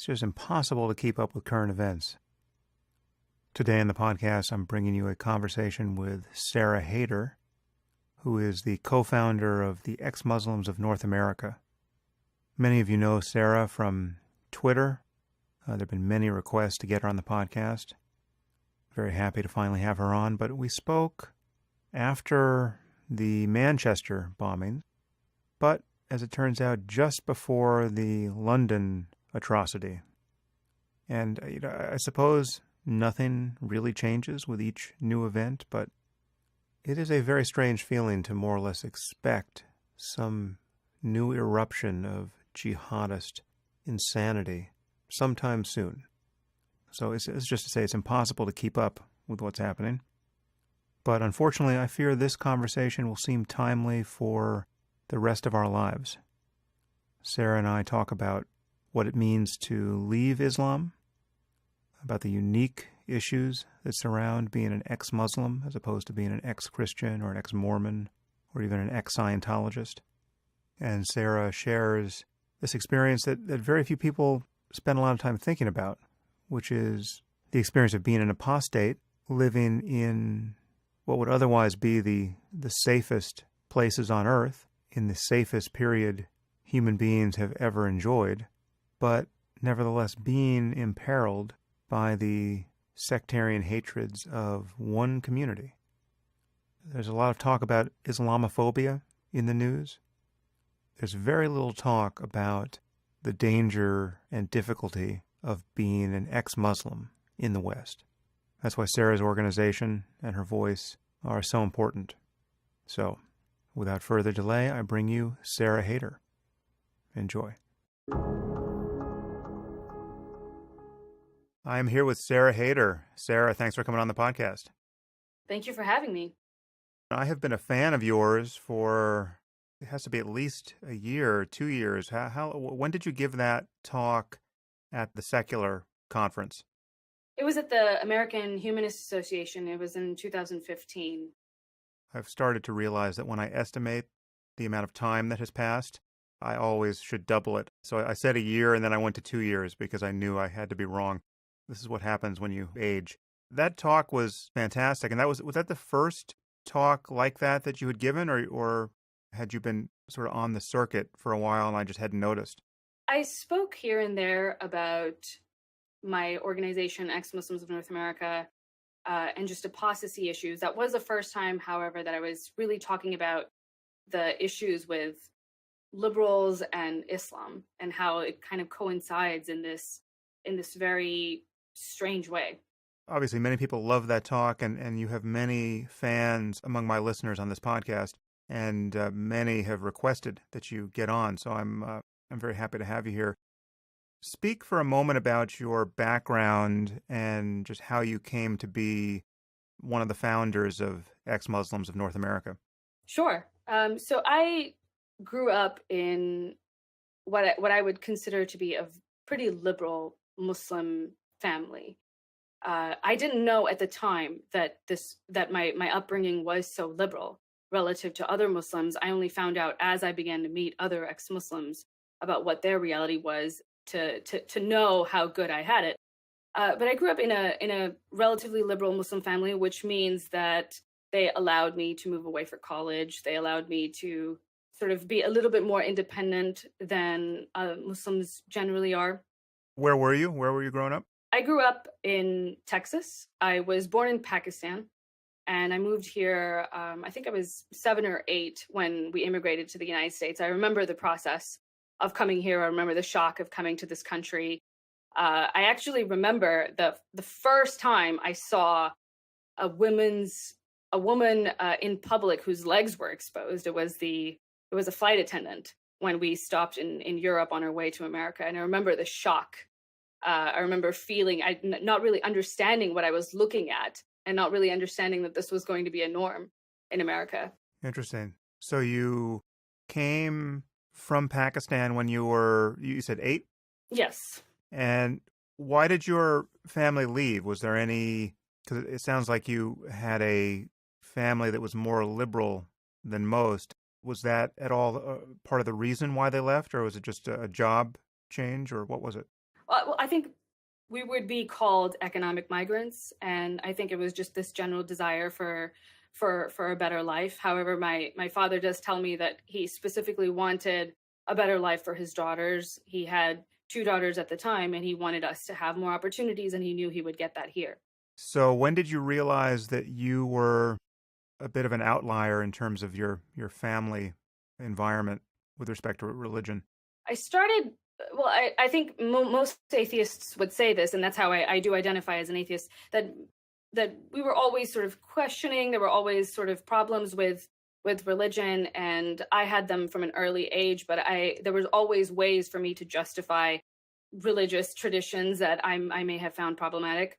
It's just impossible to keep up with current events. Today in the podcast, I'm bringing you a conversation with Sarah Haider, who is the co-founder of the Ex-Muslims of North America. Many of you know Sarah from Twitter. There have been many requests to get her on the podcast. Very happy to finally have her on, but we spoke after the Manchester bombing, but as it turns out, just before the London atrocity. And I suppose nothing really changes with each new event, but it is a very strange feeling to more or less expect some new eruption of jihadist insanity sometime soon. So it's just to say it's impossible to keep up with what's happening. But unfortunately, I fear this conversation will seem timely for the rest of our lives. Sarah and I talk about what it means to leave Islam, about the unique issues that surround being an ex-Muslim as opposed to being an ex-Christian or an ex-Mormon or even an ex-Scientologist. And Sarah shares this experience that very few people spend a lot of time thinking about, which is the experience of being an apostate living in what would otherwise be the safest places on earth, in the safest period human beings have ever enjoyed, but nevertheless being imperiled by the sectarian hatreds of one community. There's a lot of talk about Islamophobia in the news. There's very little talk about the danger and difficulty of being an ex-Muslim in the West. That's why Sarah's organization and her voice are so important. So, without further delay, I bring you Sarah Haider. Enjoy. I am here with Sarah Haider. Sarah, thanks for coming on the podcast. Thank you for having me. I have been a fan of yours for, it has to be at least a year, 2 years. When did you give that talk at the Secular conference? It was at the American Humanist Association. It was in 2015. I've started to realize that when I estimate the amount of time that has passed, I always should double it. So I said a year and then I went to 2 years because I knew I had to be wrong. This is what happens when you age. That talk was fantastic. And was that the first talk like that you had given, or had you been sort of on the circuit for a while and I just hadn't noticed? I spoke here and there about my organization, Ex-Muslims of North America, and just apostasy issues. That was the first time, however, that I was really talking about the issues with liberals and Islam and how it kind of coincides in this very strange way. Obviously, many people love that talk, and you have many fans among my listeners on this podcast, and many have requested that you get on. So I'm very happy to have you here. Speak for a moment about your background and just how you came to be one of the founders of Ex-Muslims of North America. Sure. So I grew up in what I would consider to be a pretty liberal Muslim family. I didn't know at the time that my upbringing was so liberal relative to other Muslims. I only found out as I began to meet other ex-Muslims about what their reality was to know how good I had it. But I grew up in a relatively liberal Muslim family, which means that they allowed me to move away for college. They allowed me to sort of be a little bit more independent than Muslims generally are. Where were you? Where were you growing up? I grew up in Texas. I was born in Pakistan, and I moved here, I think I was 7 or 8 when we immigrated to the United States. I remember the process of coming here. I remember the shock of coming to this country. I actually remember the first time I saw a woman in public whose legs were exposed. It was a flight attendant when we stopped in Europe on our way to America, and I remember the shock. I remember not really understanding what I was looking at, and not really understanding that this was going to be a norm in America. Interesting. So you came from Pakistan when you said 8? Yes. And why did your family leave? Was there because it sounds like you had a family that was more liberal than most. Was that at all part of the reason why they left, or was it just a job change, or what was it? Well, I think we would be called economic migrants, and I think it was just this general desire for a better life. However, my father does tell me that he specifically wanted a better life for his daughters. He had two daughters at the time, and he wanted us to have more opportunities, and he knew he would get that here. So when did you realize that you were a bit of an outlier in terms of your family environment with respect to religion? I started, well, I think most atheists would say this, and that's how I do identify as an atheist, that we were always sort of questioning. There were always sort of problems with religion, and I had them from an early age, but there was always ways for me to justify religious traditions that I may have found problematic.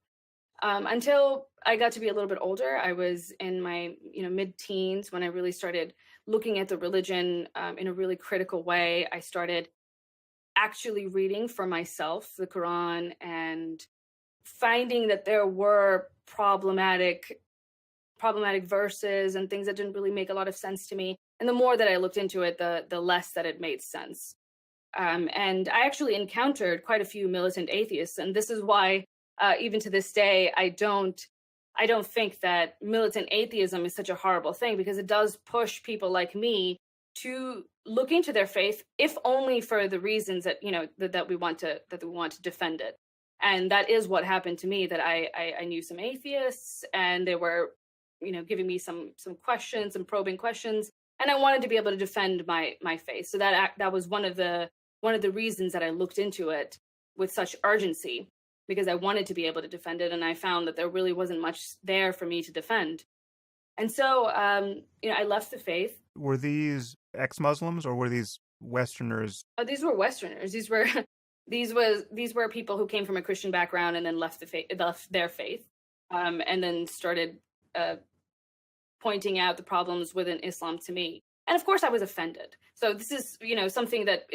Until I got to be a little bit older. I was in my mid-teens when I really started looking at the religion in a really critical way. I started actually reading for myself the Quran and finding that there were problematic verses and things that didn't really make a lot of sense to me. And the more that I looked into it, the less that it made sense. And I actually encountered quite a few militant atheists, and this is why even to this day I don't think that militant atheism is such a horrible thing, because it does push people like me to look into their faith, if only for the reasons that that we want to defend it. And that is what happened to me. That I knew some atheists, and they were giving me some questions, some probing questions, and I wanted to be able to defend my faith. So that was one of the reasons that I looked into it with such urgency, because I wanted to be able to defend it, and I found that there really wasn't much there for me to defend. And so I left the faith. Were these ex-Muslims or were these Westerners? Oh, these were Westerners. These were people who came from a Christian background and then left their faith, and then started pointing out the problems within Islam to me. And of course, I was offended. So this is something that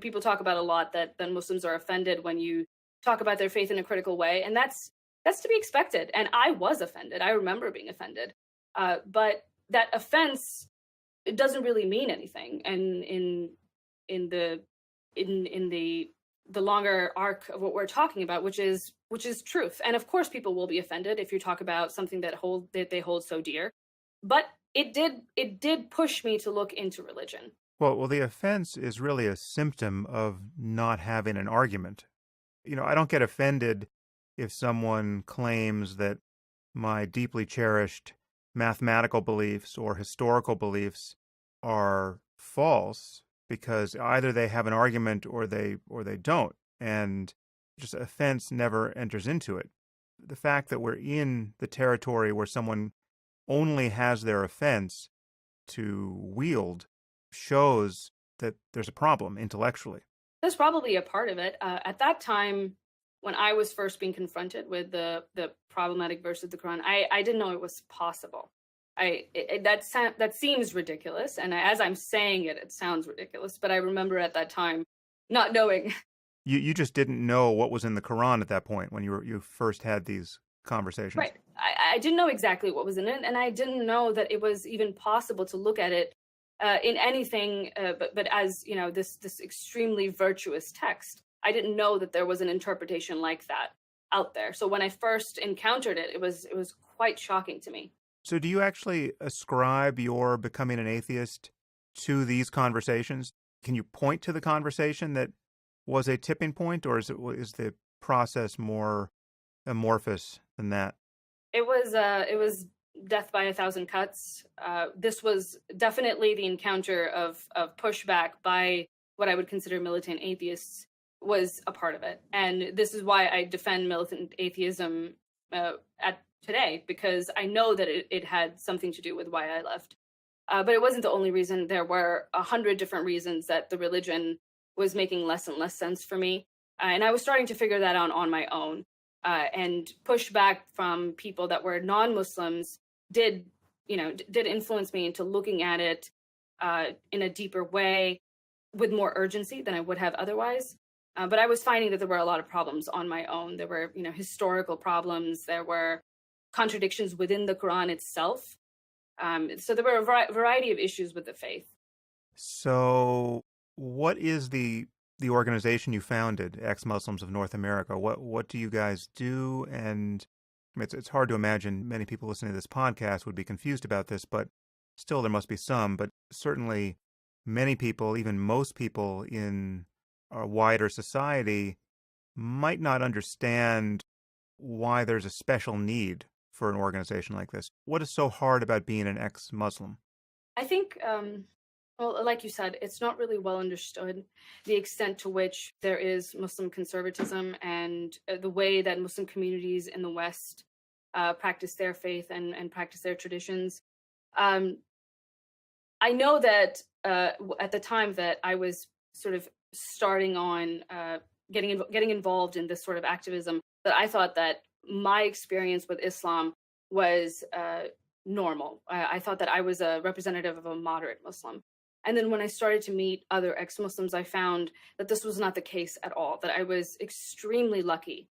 people talk about a lot, that Muslims are offended when you talk about their faith in a critical way, and that's to be expected. And I was offended. I remember being offended, but that offense, it doesn't really mean anything. And in the longer arc of what we're talking about, which is truth. And of course, people will be offended if you talk about something that they hold so dear. But it did push me to look into religion. Well, the offense is really a symptom of not having an argument. I don't get offended if someone claims that my deeply cherished mathematical beliefs or historical beliefs are false, because either they have an argument or they don't, and just offense never enters into it. The fact that we're in the territory where someone only has their offense to wield shows that there's a problem intellectually. That's probably a part of it. At that time, when I was first being confronted with the problematic verse of the Quran, I didn't know it was possible. That seems ridiculous, and as I'm saying it, it sounds ridiculous. But I remember at that time not knowing. You just didn't know what was in the Quran at that point when you first had these conversations. Right. I didn't know exactly what was in it, and I didn't know that it was even possible to look at it in anything but as this extremely virtuous text. I didn't know that there was an interpretation like that out there. So when I first encountered it, it was quite shocking to me. So do you actually ascribe your becoming an atheist to these conversations? Can you point to the conversation that was a tipping point, or is the process more amorphous than that? It was death by a thousand cuts. This was definitely the encounter of pushback by what I would consider militant atheists was a part of it. And this is why I defend militant atheism at today, because I know that it had something to do with why I left. But it wasn't the only reason. There were 100 different reasons that the religion was making less and less sense for me. And I was starting to figure that out on my own. And pushback from people that were non-Muslims did influence me into looking at it in a deeper way, with more urgency than I would have otherwise. But I was finding that there were a lot of problems on my own. There were, historical problems. There were contradictions within the Quran itself. So there were a variety of issues with the faith. So what is the the organization you founded, Ex-Muslims of North America. What do you guys do? And I mean, it's hard to imagine many people listening to this podcast would be confused about this, but still there must be some. But certainly many people, even most people in a wider society, might not understand why there's a special need for an organization like this. What is so hard about being an ex-Muslim? I think, well, like you said, it's not really well understood the extent to which there is Muslim conservatism and the way that Muslim communities in the West practice their faith and practice their traditions. Um, I know that at the time that I was sort of starting on getting involved in this sort of activism, that I thought that my experience with Islam was normal. I thought that I was a representative of a moderate Muslim. And then when I started to meet other ex-Muslims, I found that this was not the case at all, that I was extremely lucky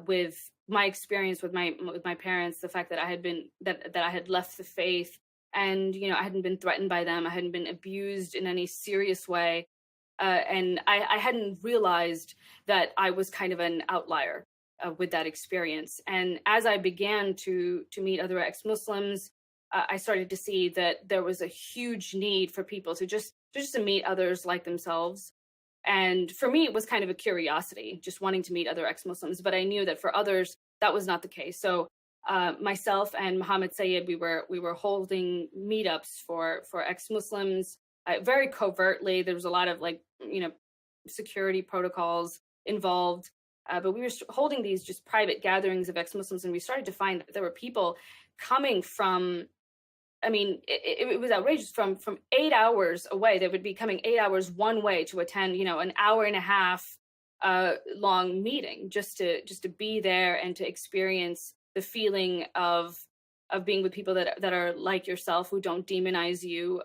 with my experience with my parents, the fact that I had been that I had left the faith, and I hadn't been threatened by them, I hadn't been abused in any serious way, and I hadn't realized that I was kind of an outlier with that experience. And as I began to meet other ex-Muslims, I started to see that there was a huge need for people to meet others like themselves. And for me, it was kind of a curiosity, just wanting to meet other ex-Muslims. But I knew that for others, that was not the case. So myself and Mohammed Sayed, we were holding meetups for ex-Muslims very covertly. There was a lot of security protocols involved. But we were holding these just private gatherings of ex-Muslims, and we started to find that there were people coming from, I mean, it was outrageous, from 8 hours away. They would be coming 8 hours one way to attend, an hour and a half long meeting, just to be there and to experience the feeling of being with people that are like yourself, who don't demonize you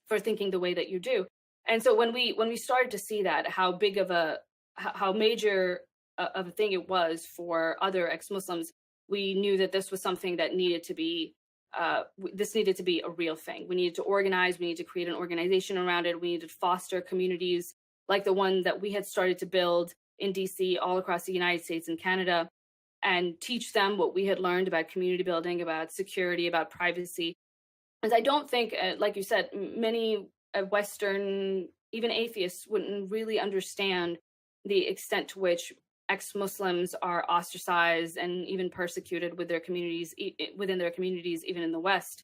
for thinking the way that you do. And so when we started to see that, how major of a thing it was for other ex-Muslims, we knew that this was something that needed to be a real thing. We needed to organize, we needed to create an organization around it, we needed to foster communities like the one that we had started to build in DC, all across the United States and Canada, and teach them what we had learned about community building, about security, about privacy. As I don't think, like you said, many Western, even atheists, wouldn't really understand the extent to which ex-Muslims are ostracized and even persecuted within their communities, even in the West.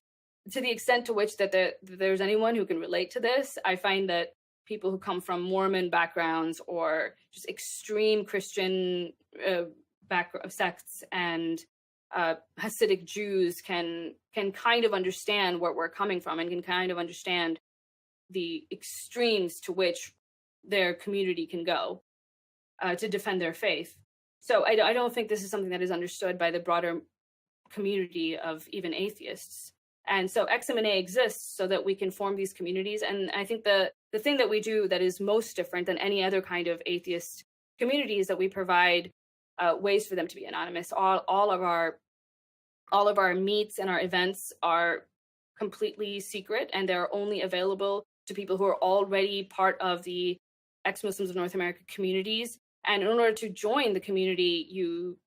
To the extent to which that there's anyone who can relate to this, I find that people who come from Mormon backgrounds or just extreme Christian sects and Hasidic Jews can kind of understand where we're coming from, and can kind of understand the extremes to which their community can go to defend their faith. So I don't think this is something that is understood by the broader community of even atheists. And so XMNA exists so that we can form these communities. And I think the thing that we do that is most different than any other kind of atheist community is that we provide ways for them to be anonymous. All of our meets and our events are completely secret, and they're only available to people who are already part of the ex-Muslims of North America communities. And in order to join the community, you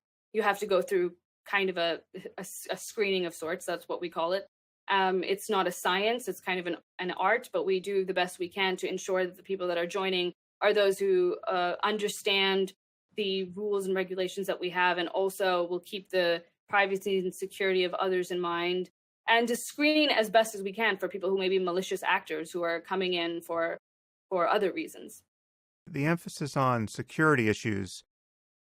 have to go through kind of a screening of sorts. That's what we call it. It's not a science, it's kind of an art, but we do the best we can to ensure that the people that are joining are those who understand the rules and regulations that we have, and also will keep the privacy and security of others in mind, and to screen as best as we can for people who may be malicious actors who are coming in for other reasons. The emphasis on security issues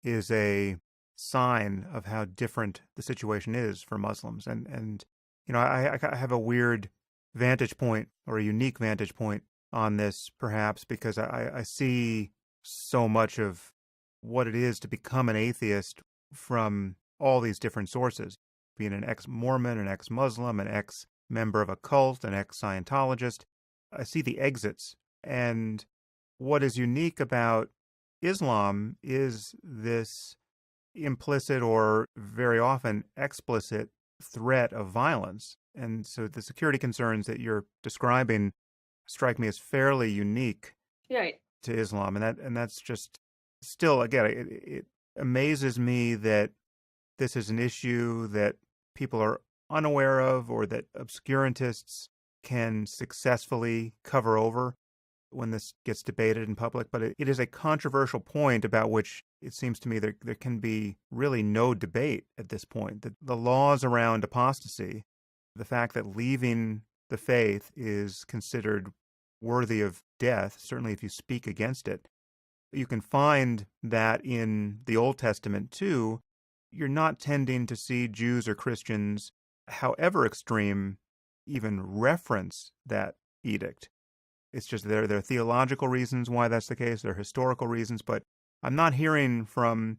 is a sign of how different the situation is for Muslims. And I have a weird vantage point, or a unique vantage point on this, perhaps, because I see so much of what it is to become an atheist from all these different sources, being an ex-Mormon, an ex-Muslim, an ex-member of a cult, an ex-Scientologist. I see the exits. And what is unique about Islam is this implicit, or very often explicit, threat of violence. And so the security concerns that you're describing strike me as fairly unique. Right. to Islam, and that's just still, again, it amazes me that this is an issue that people are unaware of, or that obscurantists can successfully cover over when this gets debated in public. But it is a controversial point about which it seems to me there can be really no debate at this point. The laws around apostasy, the fact that leaving the faith is considered worthy of death, certainly if you speak against it. You can find that in the Old Testament too. You're not tending to see Jews or Christians, however extreme, even reference that edict. It's just there are theological reasons why that's the case, there are historical reasons, but I'm not hearing from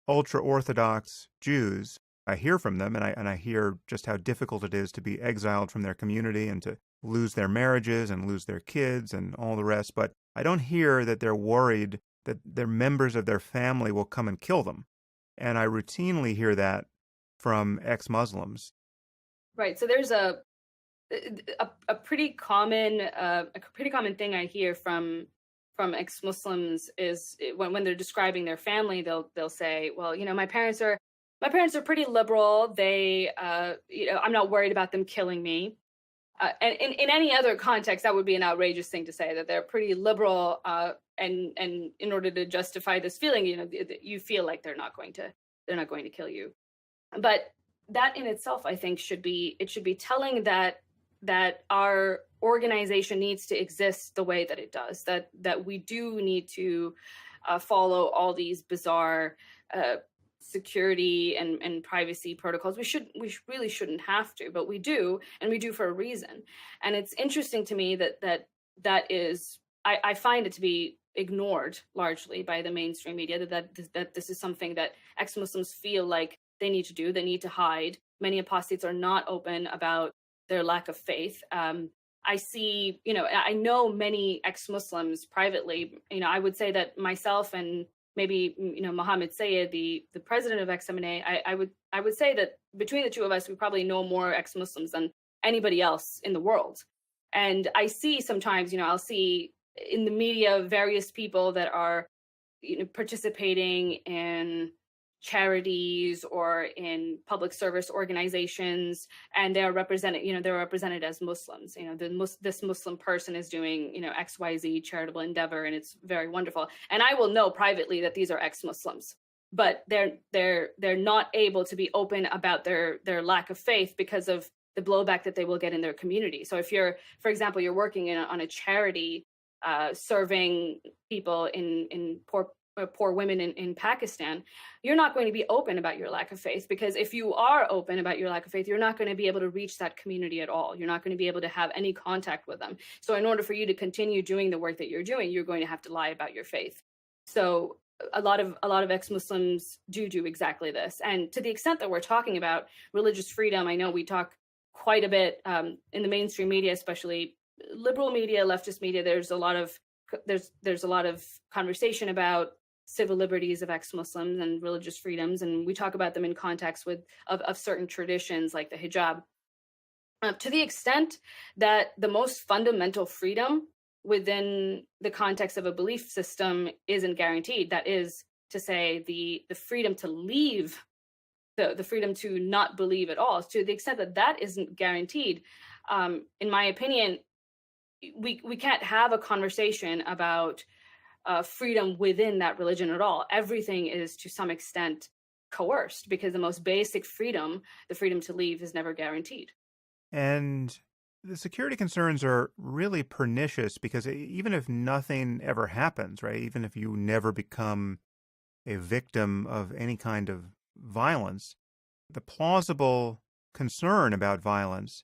ultra-Orthodox Jews. I hear from them, and I hear just how difficult it is to be exiled from their community and to lose their marriages and lose their kids and all the rest, but I don't hear that they're worried that their members of their family will come and kill them. And I routinely hear that from ex-Muslims. Right. So there's a pretty common thing I hear from ex-Muslims is when they're describing their family, they'll say, well, my parents are pretty liberal. They, I'm not worried about them killing me. And in any other context, that would be an outrageous thing to say, that they're pretty liberal. And in order to justify this feeling, you feel like they're not going to kill you. But that in itself, I think, should be telling that our organization needs to exist the way that it does, that we do need to follow all these bizarre security and privacy protocols. We really shouldn't have to, but we do, and we do for a reason. And it's interesting to me that is, I find it to be ignored largely by the mainstream media, that this is something that ex-Muslims feel like they need to do, they need to hide. Many apostates are not open about their lack of faith. I see, I know many ex-Muslims privately. I would say that myself and maybe, Mohammed Sayed, the president of XMNA, I would say that between the two of us, we probably know more ex-Muslims than anybody else in the world. And I see sometimes, I'll see in the media various people that are, participating in charities or in public service organizations, and they're represented as Muslims. This Muslim person is doing, XYZ charitable endeavor, and it's very wonderful. And I will know privately that these are ex-Muslims, but they're not able to be open about their lack of faith because of the blowback that they will get in their community. So if you're, for example, you're working on a charity serving people in poor women in Pakistan, you're not going to be open about your lack of faith, because if you are open about your lack of faith, you're not going to be able to reach that community at all. You're not going to be able to have any contact with them. So in order for you to continue doing the work that you're doing, you're going to have to lie about your faith. So a lot of ex-Muslims do exactly this. And to the extent that we're talking about religious freedom, I know we talk quite a bit in the mainstream media, especially liberal media, leftist media. There's a lot of conversation about civil liberties of ex-Muslims and religious freedoms, and we talk about them in context of certain traditions like the hijab. To the extent that the most fundamental freedom within the context of a belief system isn't guaranteed, that is to say, the freedom to leave, the freedom to not believe at all, to the extent that isn't guaranteed, in my opinion, we can't have a conversation about freedom within that religion at all. Everything is to some extent coerced, because the most basic freedom, the freedom to leave, is never guaranteed. And the security concerns are really pernicious, because even if nothing ever happens, right, even if you never become a victim of any kind of violence, the plausible concern about violence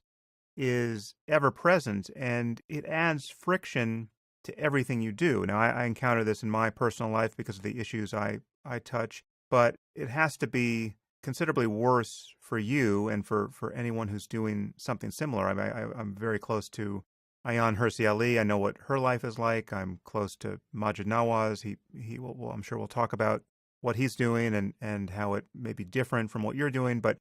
is ever present, and it adds friction to everything you do. Now, I encounter this in my personal life because of the issues I touch, but it has to be considerably worse for you and for anyone who's doing something similar. I'm very close to Ayaan Hirsi Ali. I know what her life is like. I'm close to Maajid Nawaz. He will, I'm sure we'll talk about what he's doing and how it may be different from what you're doing, but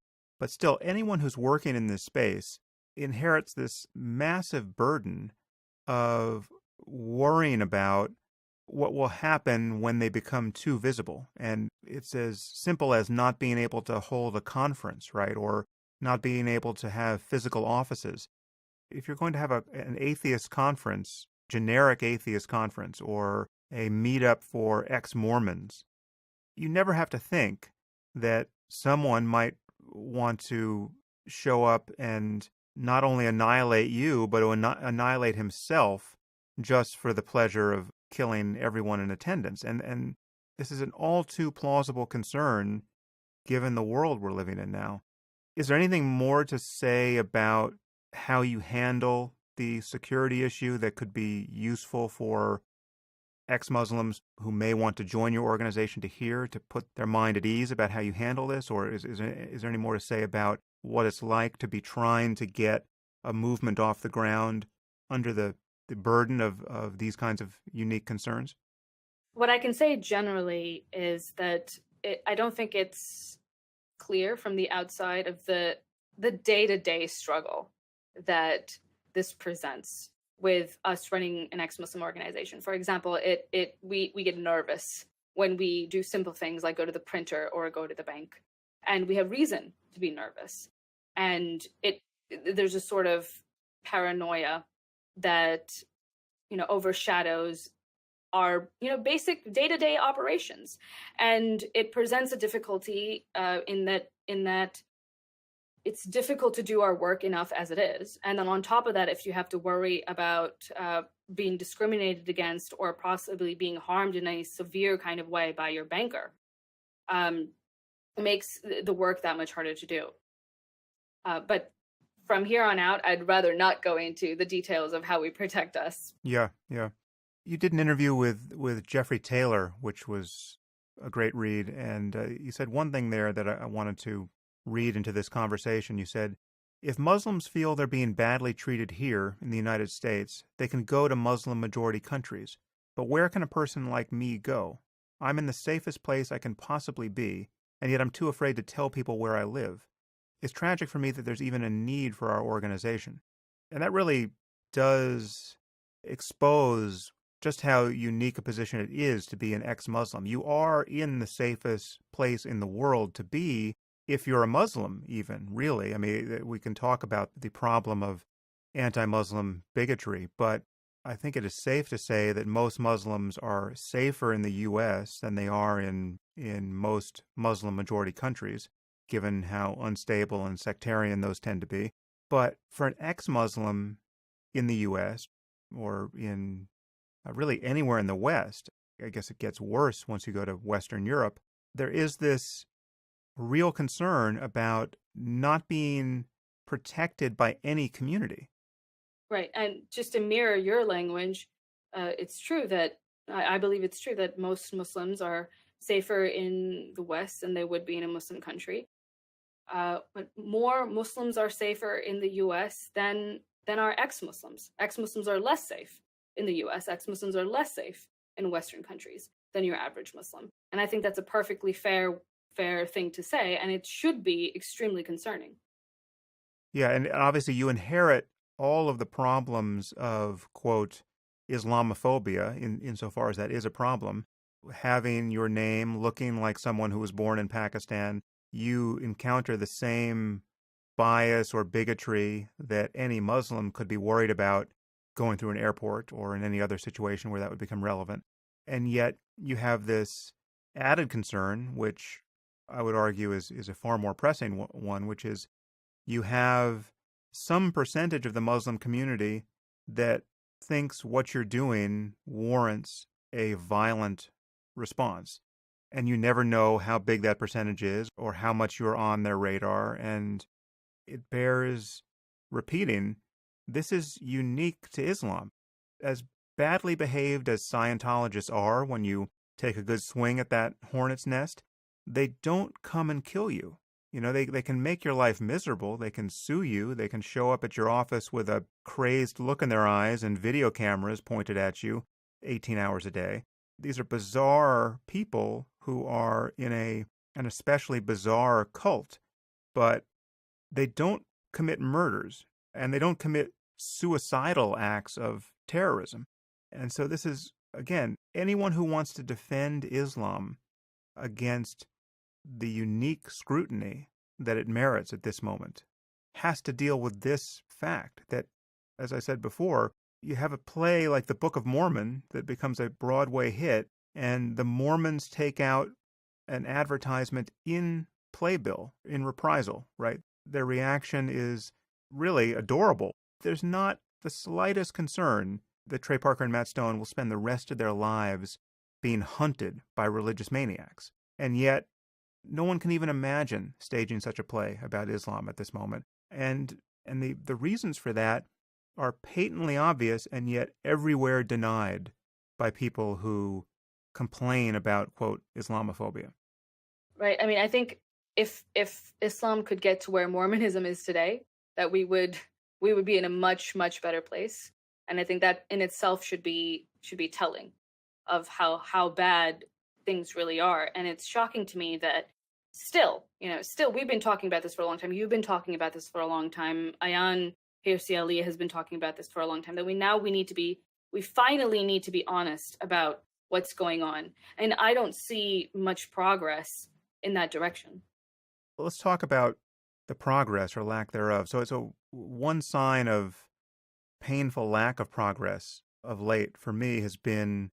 still, anyone who's working in this space inherits this massive burden of worrying about what will happen when they become too visible. And it's as simple as not being able to hold a conference, right? Or not being able to have physical offices. If you're going to have an atheist conference, generic atheist conference, or a meetup for ex-Mormons, you never have to think that someone might want to show up and not only annihilate you, but annihilate himself just for the pleasure of killing everyone in attendance. And this is an all too plausible concern given the world we're living in now. Is there anything more to say about how you handle the security issue that could be useful for ex-Muslims who may want to join your organization to hear, to put their mind at ease about how you handle this? Or is there any more to say about what it's like to be trying to get a movement off the ground under the burden of these kinds of unique concerns? What I can say generally is that I don't think it's clear from the outside of the day-to-day struggle that this presents with us running an ex-Muslim organization. For example, we get nervous when we do simple things like go to the printer or go to the bank, and we have reason to be nervous. And there's a sort of paranoia that overshadows our basic day-to-day operations, and it presents a difficulty in that it's difficult to do our work enough as it is. And then on top of that, if you have to worry about being discriminated against or possibly being harmed in a severe kind of way by your banker, it makes the work that much harder to do. But from here on out, I'd rather not go into the details of how we protect us. Yeah. You did an interview with Jeffrey Taylor, which was a great read. And you said one thing there that I wanted to read into this conversation. You said, if Muslims feel they're being badly treated here in the United States, they can go to Muslim-majority countries. But where can a person like me go? I'm in the safest place I can possibly be, and yet I'm too afraid to tell people where I live. It's tragic for me that there's even a need for our organization. And that really does expose just how unique a position it is to be an ex-Muslim. You are in the safest place in the world to be if you're a Muslim, even, really. I mean, we can talk about the problem of anti-Muslim bigotry, but I think it is safe to say that most Muslims are safer in the U.S. than they are in most Muslim-majority countries, given how unstable and sectarian those tend to be. But for an ex-Muslim in the U.S. or in really anywhere in the West, I guess it gets worse once you go to Western Europe, there is this real concern about not being protected by any community. Right. And just to mirror your language, it's true that I believe it's true that most Muslims are safer in the West than they would be in a Muslim country. But more Muslims are safer in the U.S. than are ex-Muslims. Ex-Muslims are less safe in the U.S. Ex-Muslims are less safe in Western countries than your average Muslim. And I think that's a perfectly fair thing to say, and it should be extremely concerning. Yeah, and obviously you inherit all of the problems of, quote, Islamophobia, insofar as that is a problem. Having your name looking like someone who was born in Pakistan, you encounter the same bias or bigotry that any Muslim could be worried about going through an airport or in any other situation where that would become relevant. And yet you have this added concern, which I would argue is a far more pressing one, which is you have some percentage of the Muslim community that thinks what you're doing warrants a violent response. And you never know how big that percentage is or how much you're on their radar. And it bears repeating, this is unique to Islam. As badly behaved as Scientologists are when you take a good swing at that hornet's nest, they don't come and kill you. You know, they can make your life miserable. They can sue you. They can show up at your office with a crazed look in their eyes and video cameras pointed at you 18 hours a day. These are bizarre people who are in an especially bizarre cult, but they don't commit murders and they don't commit suicidal acts of terrorism. And so this is, again, anyone who wants to defend Islam against the unique scrutiny that it merits at this moment has to deal with this fact that, as I said before, you have a play like the Book of Mormon that becomes a Broadway hit, and the Mormons take out an advertisement in playbill in reprisal, right? Their reaction is really adorable. There's not the slightest concern that Trey Parker and Matt Stone will spend the rest of their lives being hunted by religious maniacs. And yet, no one can even imagine staging such a play about Islam at this moment. And the reasons for that are patently obvious and yet everywhere denied by people who complain about, quote, Islamophobia. Right. I mean, I think if Islam could get to where Mormonism is today, that we would be in a much, much better place. And I think that in itself should be telling of how bad things really are. And it's shocking to me that still we've been talking about this for a long time. You've been talking about this for a long time. Ayaan Hirsi Ali has been talking about this for a long time, that we finally need to be honest about what's going on. And I don't see much progress in that direction. Well, let's talk about the progress or lack thereof. So one sign of painful lack of progress of late for me has been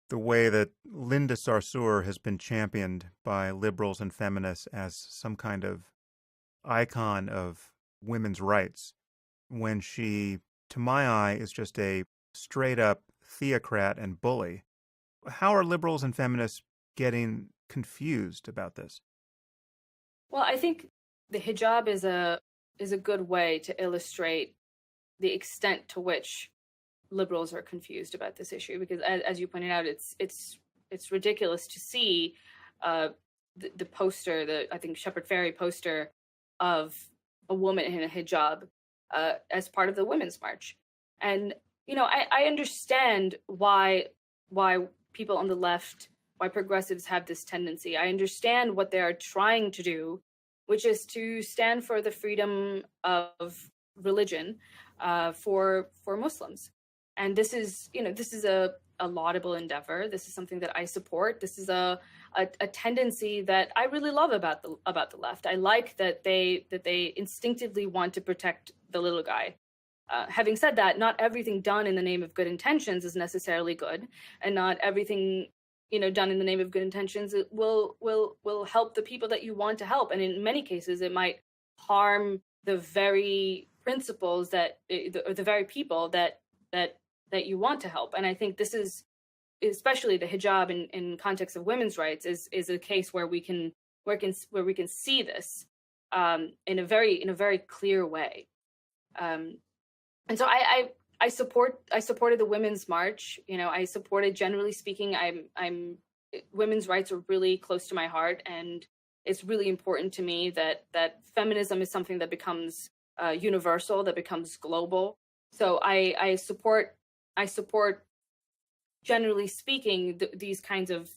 the way that Linda Sarsour has been championed by liberals and feminists as some kind of icon of women's rights, when she, to my eye, is just a straight-up theocrat and bully. How are liberals and feminists getting confused about this? Well, I think the hijab is a good way to illustrate the extent to which liberals are confused about this issue, because as you pointed out, it's ridiculous to see the poster, I think Shepard Fairey poster of a woman in a hijab as part of the Women's March. And I understand why people on the left, why progressives have this tendency. I understand what they are trying to do, which is to stand for the freedom of religion for Muslims. And this is a laudable endeavor. This is something that I support. This is a tendency that I really love about the left. I like that they instinctively want to protect the little guy. Having said that, not everything done in the name of good intentions is necessarily good, and not everything done in the name of good intentions will help the people that you want to help. And in many cases, it might harm the very principles or the very people that you want to help. And I think this is, especially the hijab in context of women's rights, is a case where we can see this in a very clear way. And so I supported the Women's March. I supported, generally speaking, women's rights are really close to my heart, and it's really important to me that feminism is something that becomes universal, that becomes global. So I support, generally speaking, these kinds of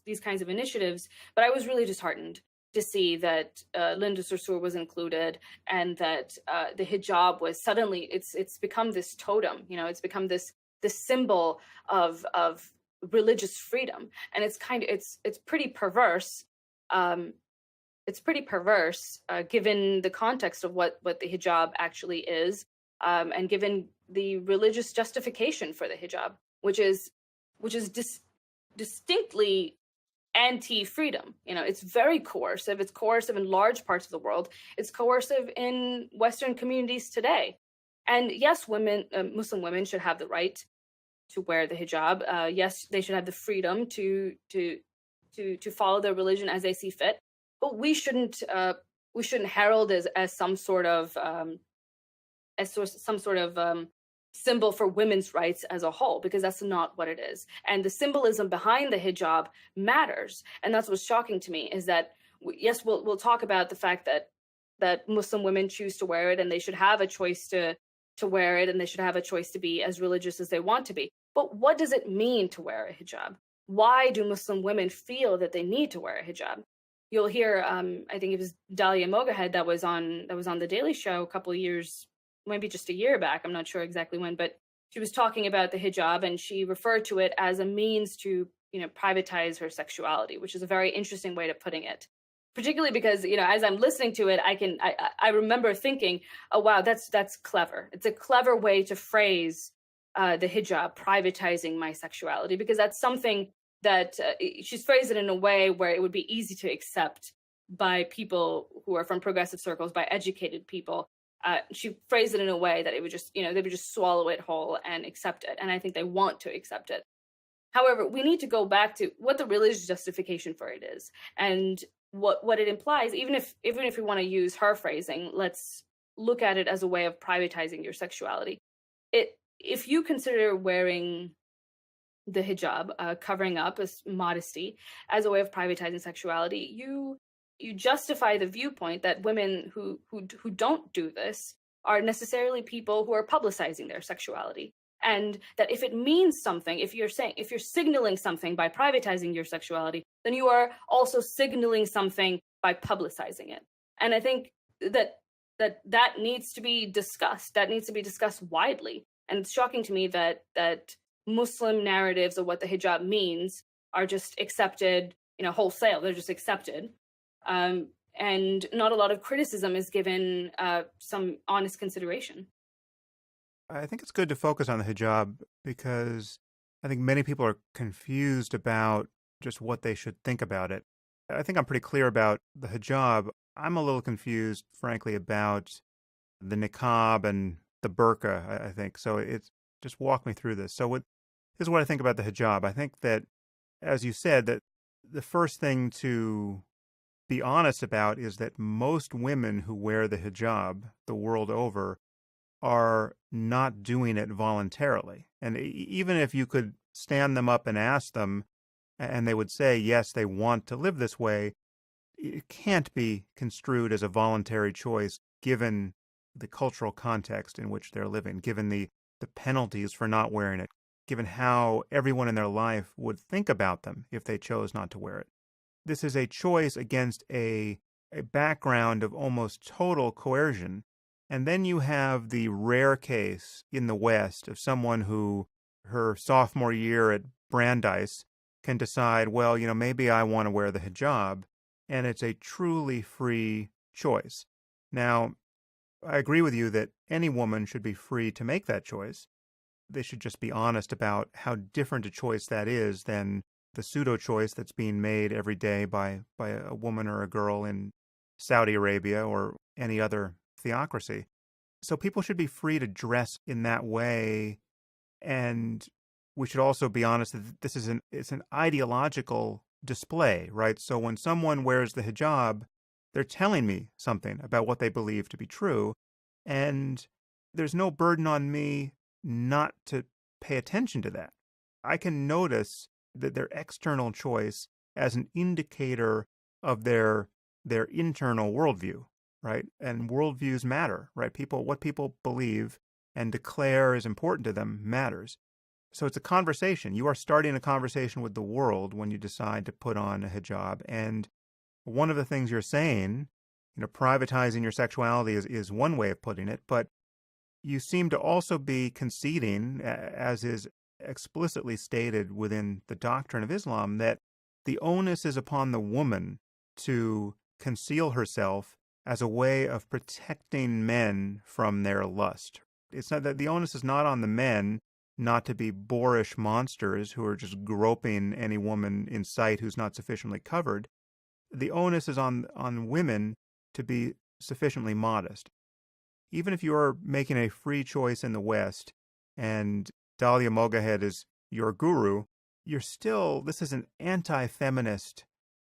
initiatives. But I was really disheartened to see that Linda Sarsour was included, and that the hijab was suddenly it's become this totem. It's become this symbol of religious freedom, and it's pretty perverse. It's pretty perverse given the context of what the hijab actually is, and given the religious justification for the hijab, which is distinctly anti-freedom. It's very coercive. It's coercive in large parts of the world. It's coercive in Western communities today. And yes, Muslim women should have the right to wear the hijab. Yes, they should have the freedom to follow their religion as they see fit. But we shouldn't herald as some sort of symbol for women's rights as a whole, because that's not what it is. And the symbolism behind the hijab matters. And that's what's shocking to me, is that, yes, we'll talk about the fact that Muslim women choose to wear it, and they should have a choice to wear it, and they should have a choice to be as religious as they want to be. But what does it mean to wear a hijab? Why do Muslim women feel that they need to wear a hijab? You'll hear, I think it was Dalia Mogahed that was on The Daily Show a couple of years, maybe just a year back, I'm not sure exactly when, but she was talking about the hijab, and she referred to it as a means to privatize her sexuality, which is a very interesting way of putting it. Particularly because, as I'm listening to it, I remember thinking, oh, wow, that's clever. It's a clever way to phrase the hijab, privatizing my sexuality, because that's something that she's phrased it in a way where it would be easy to accept by people who are from progressive circles, by educated people. She phrased it in a way that it would just, they would just swallow it whole and accept it. And I think they want to accept it. However, we need to go back to what the religious justification for it is, and what it implies. Even if we want to use her phrasing, let's look at it as a way of privatizing your sexuality. If you consider wearing the hijab, covering up as modesty, as a way of privatizing sexuality, you justify the viewpoint that women who don't do this are necessarily people who are publicizing their sexuality. And that if it means something, if you're signaling something by privatizing your sexuality, then you are also signaling something by publicizing it. And I think that needs to be discussed. That needs to be discussed widely. And it's shocking to me that Muslim narratives of what the hijab means are just accepted, wholesale. They're just accepted. And not a lot of criticism is given some honest consideration. I think it's good to focus on the hijab because I think many people are confused about just what they should think about it. I think I'm pretty clear about the hijab. I'm a little confused, frankly, about the niqab and the burqa, I think. So it's just walk me through this. So here's what I think about the hijab. I think that, as you said, that the first thing to be honest about is that most women who wear the hijab the world over are not doing it voluntarily. And even if you could stand them up and ask them, and they would say, yes, they want to live this way, it can't be construed as a voluntary choice given the cultural context in which they're living, given the penalties for not wearing it, given how everyone in their life would think about them if they chose not to wear it. This is a choice against a background of almost total coercion. And then you have the rare case in the West of someone who, her sophomore year at Brandeis, can decide, well, maybe I want to wear the hijab, and it's a truly free choice. Now, I agree with you that any woman should be free to make that choice. They should just be honest about how different a choice that is than the pseudo-choice that's being made every day by a woman or a girl in Saudi Arabia or any other theocracy. So people should be free to dress in that way, and we should also be honest that this is it's an ideological display, right? So when someone wears the hijab, they're telling me something about what they believe to be true, and there's no burden on me not to pay attention to that. I can notice that their external choice as an indicator of their internal worldview. Right? And worldviews matter, right? What people believe and declare is important to them matters. So it's a conversation. You are starting a conversation with the world when you decide to put on a hijab. And one of the things you're saying, privatizing your sexuality is one way of putting it, but you seem to also be conceding, as is explicitly stated within the doctrine of Islam, that the onus is upon the woman to conceal herself as a way of protecting men from their lust. It's not that the onus is not on the men not to be boorish monsters who are just groping any woman in sight who's not sufficiently covered. The onus is on women to be sufficiently modest. Even if you're making a free choice in the West and Dalia Mogahed is your guru, this is an anti-feminist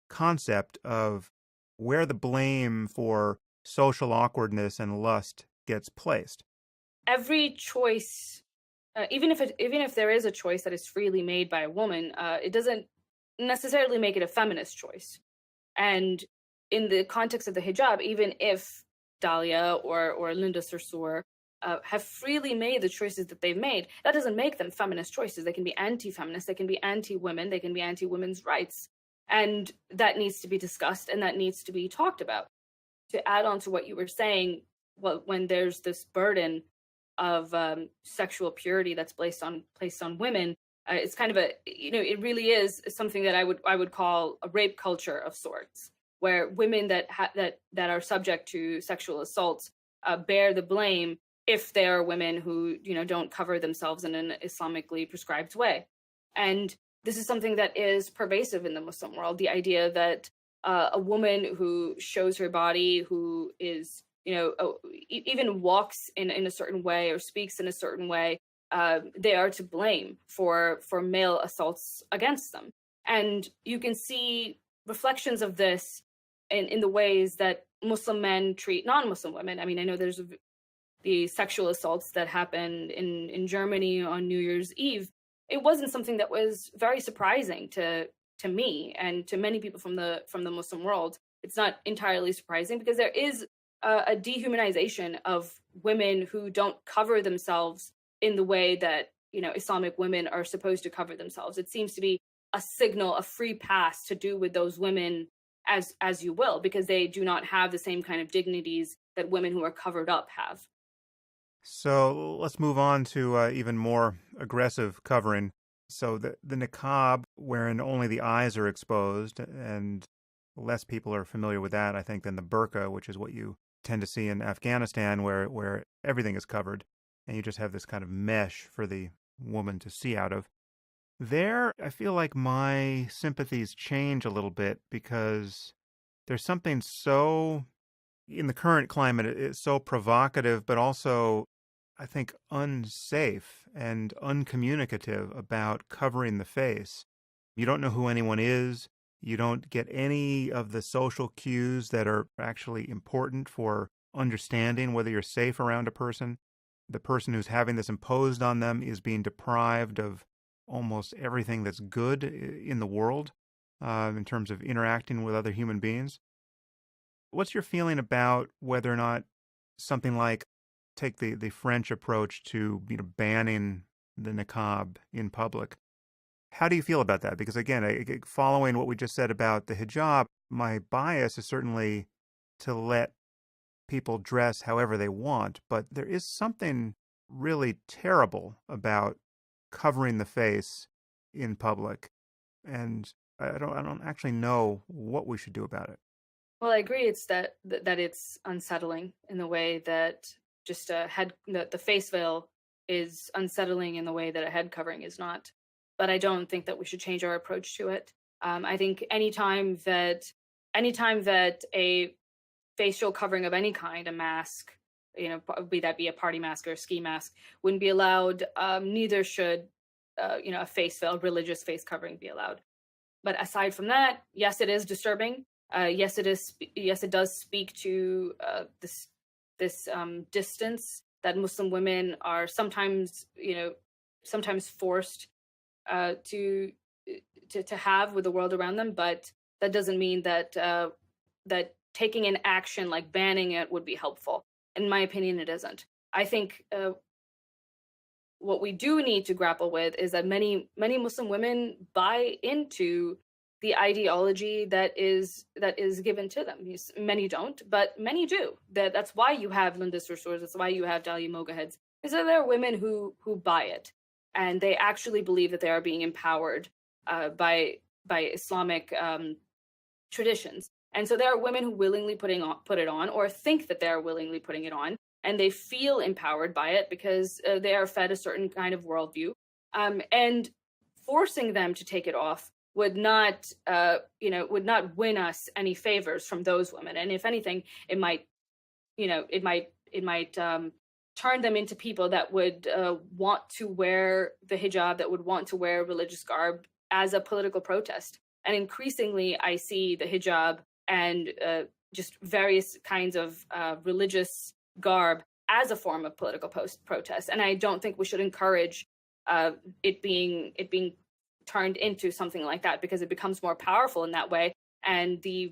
concept of where the blame for social awkwardness and lust gets placed. Every choice, even if there is a choice that is freely made by a woman, it doesn't necessarily make it a feminist choice. And in the context of the hijab, even if Dalia or Linda Sarsour have freely made the choices that they've made, that doesn't make them feminist choices. They can be anti-feminist, they can be anti-women, they can be anti-women's rights. And that needs to be discussed and that needs to be talked about. To add on to what you were saying, when there's this burden of sexual purity that's placed on women, It's kind of a, it really is something that I would call a rape culture of sorts, where women that are subject to sexual assaults bear the blame if they are women who don't cover themselves in an Islamically prescribed way. And this is something that is pervasive in the Muslim world. The idea that a woman who shows her body, who is even walks in a certain way or speaks in a certain way, they are to blame for male assaults against them. And you can see reflections of this in the ways that Muslim men treat non-Muslim women. I mean, I know there's the sexual assaults that happened in Germany on New Year's Eve. It wasn't something that was very surprising to me and to many people from the Muslim world. It's not entirely surprising because there is a dehumanization of women who don't cover themselves in the way that Islamic women are supposed to cover themselves. It seems to be a signal, a free pass to do with those women as you will, because they do not have the same kind of dignities that women who are covered up have. So let's move on to even more aggressive covering. So the niqab, wherein only the eyes are exposed, and less people are familiar with that, I think, than the burqa, which is what you tend to see in Afghanistan, where everything is covered, and you just have this kind of mesh for the woman to see out of. There, I feel like my sympathies change a little bit because there's something so, in the current climate, it's so provocative, but also, I think, unsafe and uncommunicative about covering the face. You don't know who anyone is. You don't get any of the social cues that are actually important for understanding whether you're safe around a person. The person who's having this imposed on them is being deprived of almost everything that's good in the world in terms of interacting with other human beings. What's your feeling about whether or not something like, take the French approach to banning the niqab in public? How do you feel about that? Because again, following what we just said about the hijab, my bias is certainly to let people dress however they want, but there is something really terrible about covering the face in public, and I don't actually know what we should do about it. Well, I agree. It's that it's unsettling in the way that just the face veil is unsettling in the way that a head covering is not. But I don't think that we should change our approach to it. I think anytime that a facial covering of any kind, a mask, be that be a party mask or a ski mask, wouldn't be allowed. Neither should a face veil, religious face covering, be allowed. But aside from that, yes, it is disturbing. Yes, it is. Yes, it does speak to this distance that Muslim women are sometimes forced to have with the world around them. But that doesn't mean that that taking an action like banning it would be helpful. In my opinion, it isn't. I think what we do need to grapple with is that many Muslim women buy into the ideology that is given to them. Many don't, but many do. That's why you have Lindis Resurs. That's why you have Dalia Mogaheads. Is that there are women who buy it, and they actually believe that they are being empowered by Islamic traditions. And so there are women who willingly put it on, or think that they are willingly putting it on, and they feel empowered by it because they are fed a certain kind of worldview. And forcing them to take it off would not win us any favors from those women. And if anything, it might turn them into people that would want to wear the hijab, that would want to wear religious garb as a political protest. And increasingly, I see the hijab and just various kinds of religious garb as a form of political protest. And I don't think we should encourage it being turned into something like that, because it becomes more powerful in that way. And the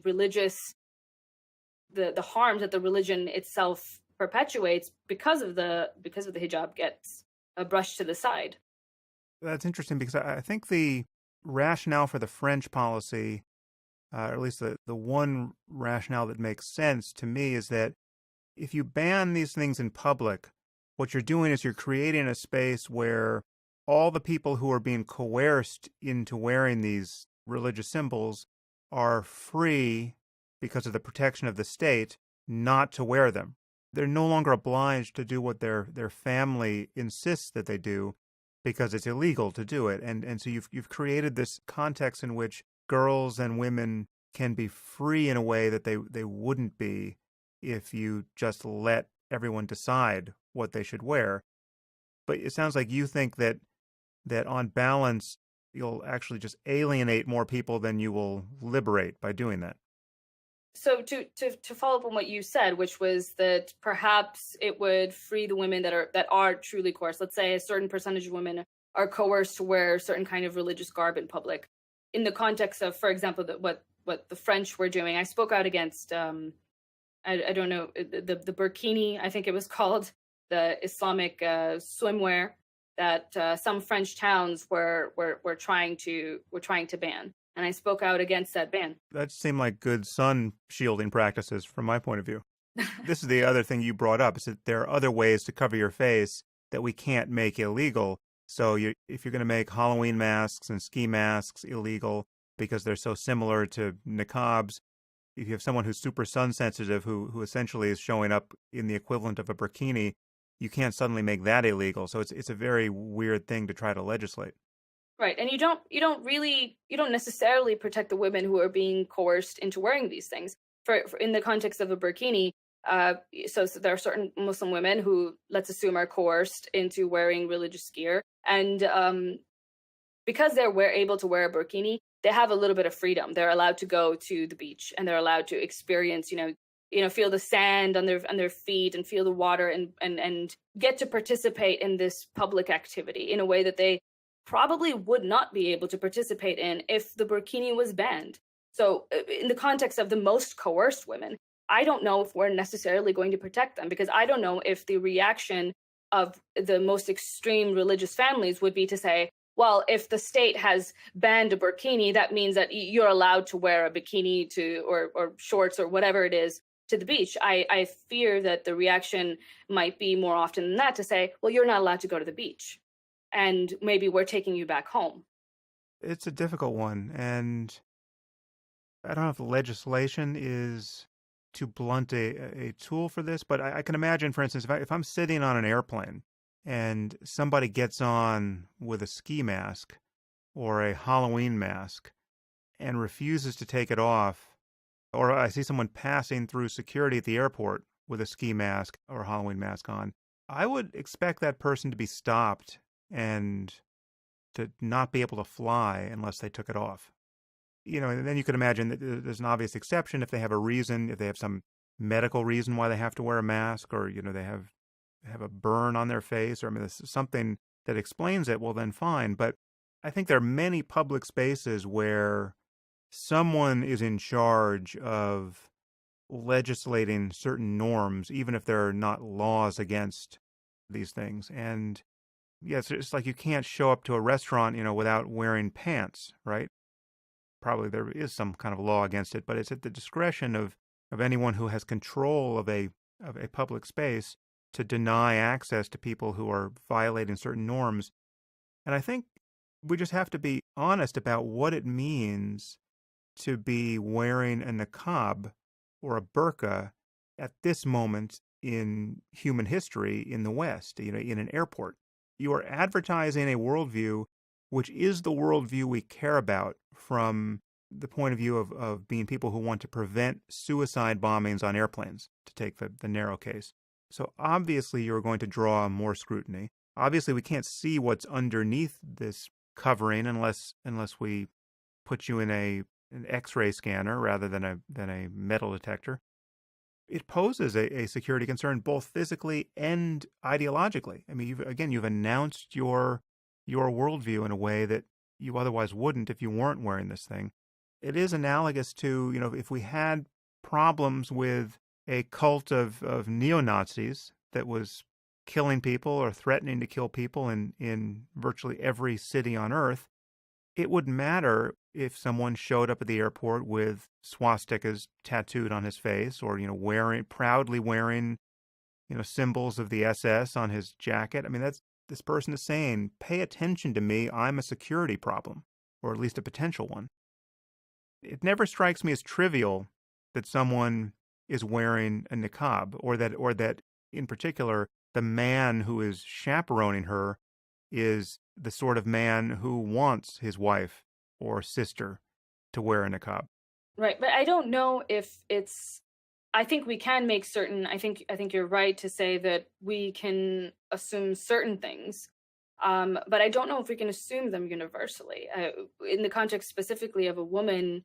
harms that the religion itself perpetuates because of the hijab gets brushed to the side. That's interesting, because I think the rationale for the French policy, or at least the one rationale that makes sense to me, is that if you ban these things in public, what you're doing is you're creating a space where all the people who are being coerced into wearing these religious symbols are free, because of the protection of the state, not to wear them. They're no longer obliged to do what their family insists that they do, because it's illegal to do it. And so you've created this context in which girls and women can be free in a way that they wouldn't be if you just let everyone decide what they should wear. But it sounds like you think that on balance, you'll actually just alienate more people than you will liberate by doing that. So to follow up on what you said, which was that perhaps it would free the women that are truly coerced. Let's say a certain percentage of women are coerced to wear certain kind of religious garb in public. In the context of, for example, what the French were doing, I spoke out against I don't know, the burkini, I think it was called, the Islamic swimwear that some French towns were trying to ban. And I spoke out against that ban. That seemed like good sun shielding practices from my point of view. This is the other thing you brought up, is that there are other ways to cover your face that we can't make illegal. So if you're going to make Halloween masks and ski masks illegal because they're so similar to niqabs, if you have someone who's super sun sensitive who essentially is showing up in the equivalent of a burkini, you can't suddenly make that illegal. So it's a very weird thing to try to legislate. Right, and you don't necessarily protect the women who are being coerced into wearing these things. For in the context of a burkini, so there are certain Muslim women who, let's assume, are coerced into wearing religious gear, and because they're able to wear a burkini, they have a little bit of freedom. They're allowed to go to the beach, and they're allowed to experience, feel the sand on their feet and feel the water, and get to participate in this public activity in a way that they probably would not be able to participate in if the burkini was banned. So in the context of the most coerced women, I don't know if we're necessarily going to protect them, because I don't know if the reaction of the most extreme religious families would be to say, well, if the state has banned a burkini, that means that you're allowed to wear a bikini or shorts or whatever it is to the beach. I fear that the reaction might be more often than that to say, well, you're not allowed to go to the beach, and maybe we're taking you back home. It's a difficult one, and I don't know if legislation is too blunt a tool for this, but I can imagine, for instance, if I'm sitting on an airplane and somebody gets on with a ski mask or a Halloween mask and refuses to take it off, or I see someone passing through security at the airport with a ski mask or a Halloween mask on, I would expect that person to be stopped and to not be able to fly unless they took it off. And then you could imagine that there's an obvious exception if they have a reason, if they have some medical reason why they have to wear a mask, or, they have a burn on their face, or there's something that explains it, well, then fine. But I think there are many public spaces where someone is in charge of legislating certain norms, even if there are not laws against these things. And yes, it's like you can't show up to a restaurant, without wearing pants, right? Probably there is some kind of law against it, but it's at the discretion of anyone who has control of a public space to deny access to people who are violating certain norms. And I think we just have to be honest about what it means to be wearing a niqab or a burqa at this moment in human history in the West, in an airport. You are advertising a worldview which is the worldview we care about from the point of view of being people who want to prevent suicide bombings on airplanes, to take the narrow case. So obviously you're going to draw more scrutiny. Obviously we can't see what's underneath this covering unless we put you in an X-ray scanner rather than a metal detector. It poses a security concern both physically and ideologically. I mean, you've announced your worldview in a way that you otherwise wouldn't if you weren't wearing this thing. It is analogous to, if we had problems with a cult of neo-Nazis that was killing people or threatening to kill people in virtually every city on Earth, it wouldn't matter if someone showed up at the airport with swastikas tattooed on his face, or, proudly wearing, symbols of the SS on his jacket. I mean, that's this person is saying, pay attention to me, I'm a security problem, or at least a potential one. It never strikes me as trivial that someone is wearing a niqab, or that in particular, the man who is chaperoning her is the sort of man who wants his wife or sister to wear a niqab. Right, but I don't know if it's. I think we can make certain. I think you're right to say that we can assume certain things, but I don't know if we can assume them universally. In the context specifically of a woman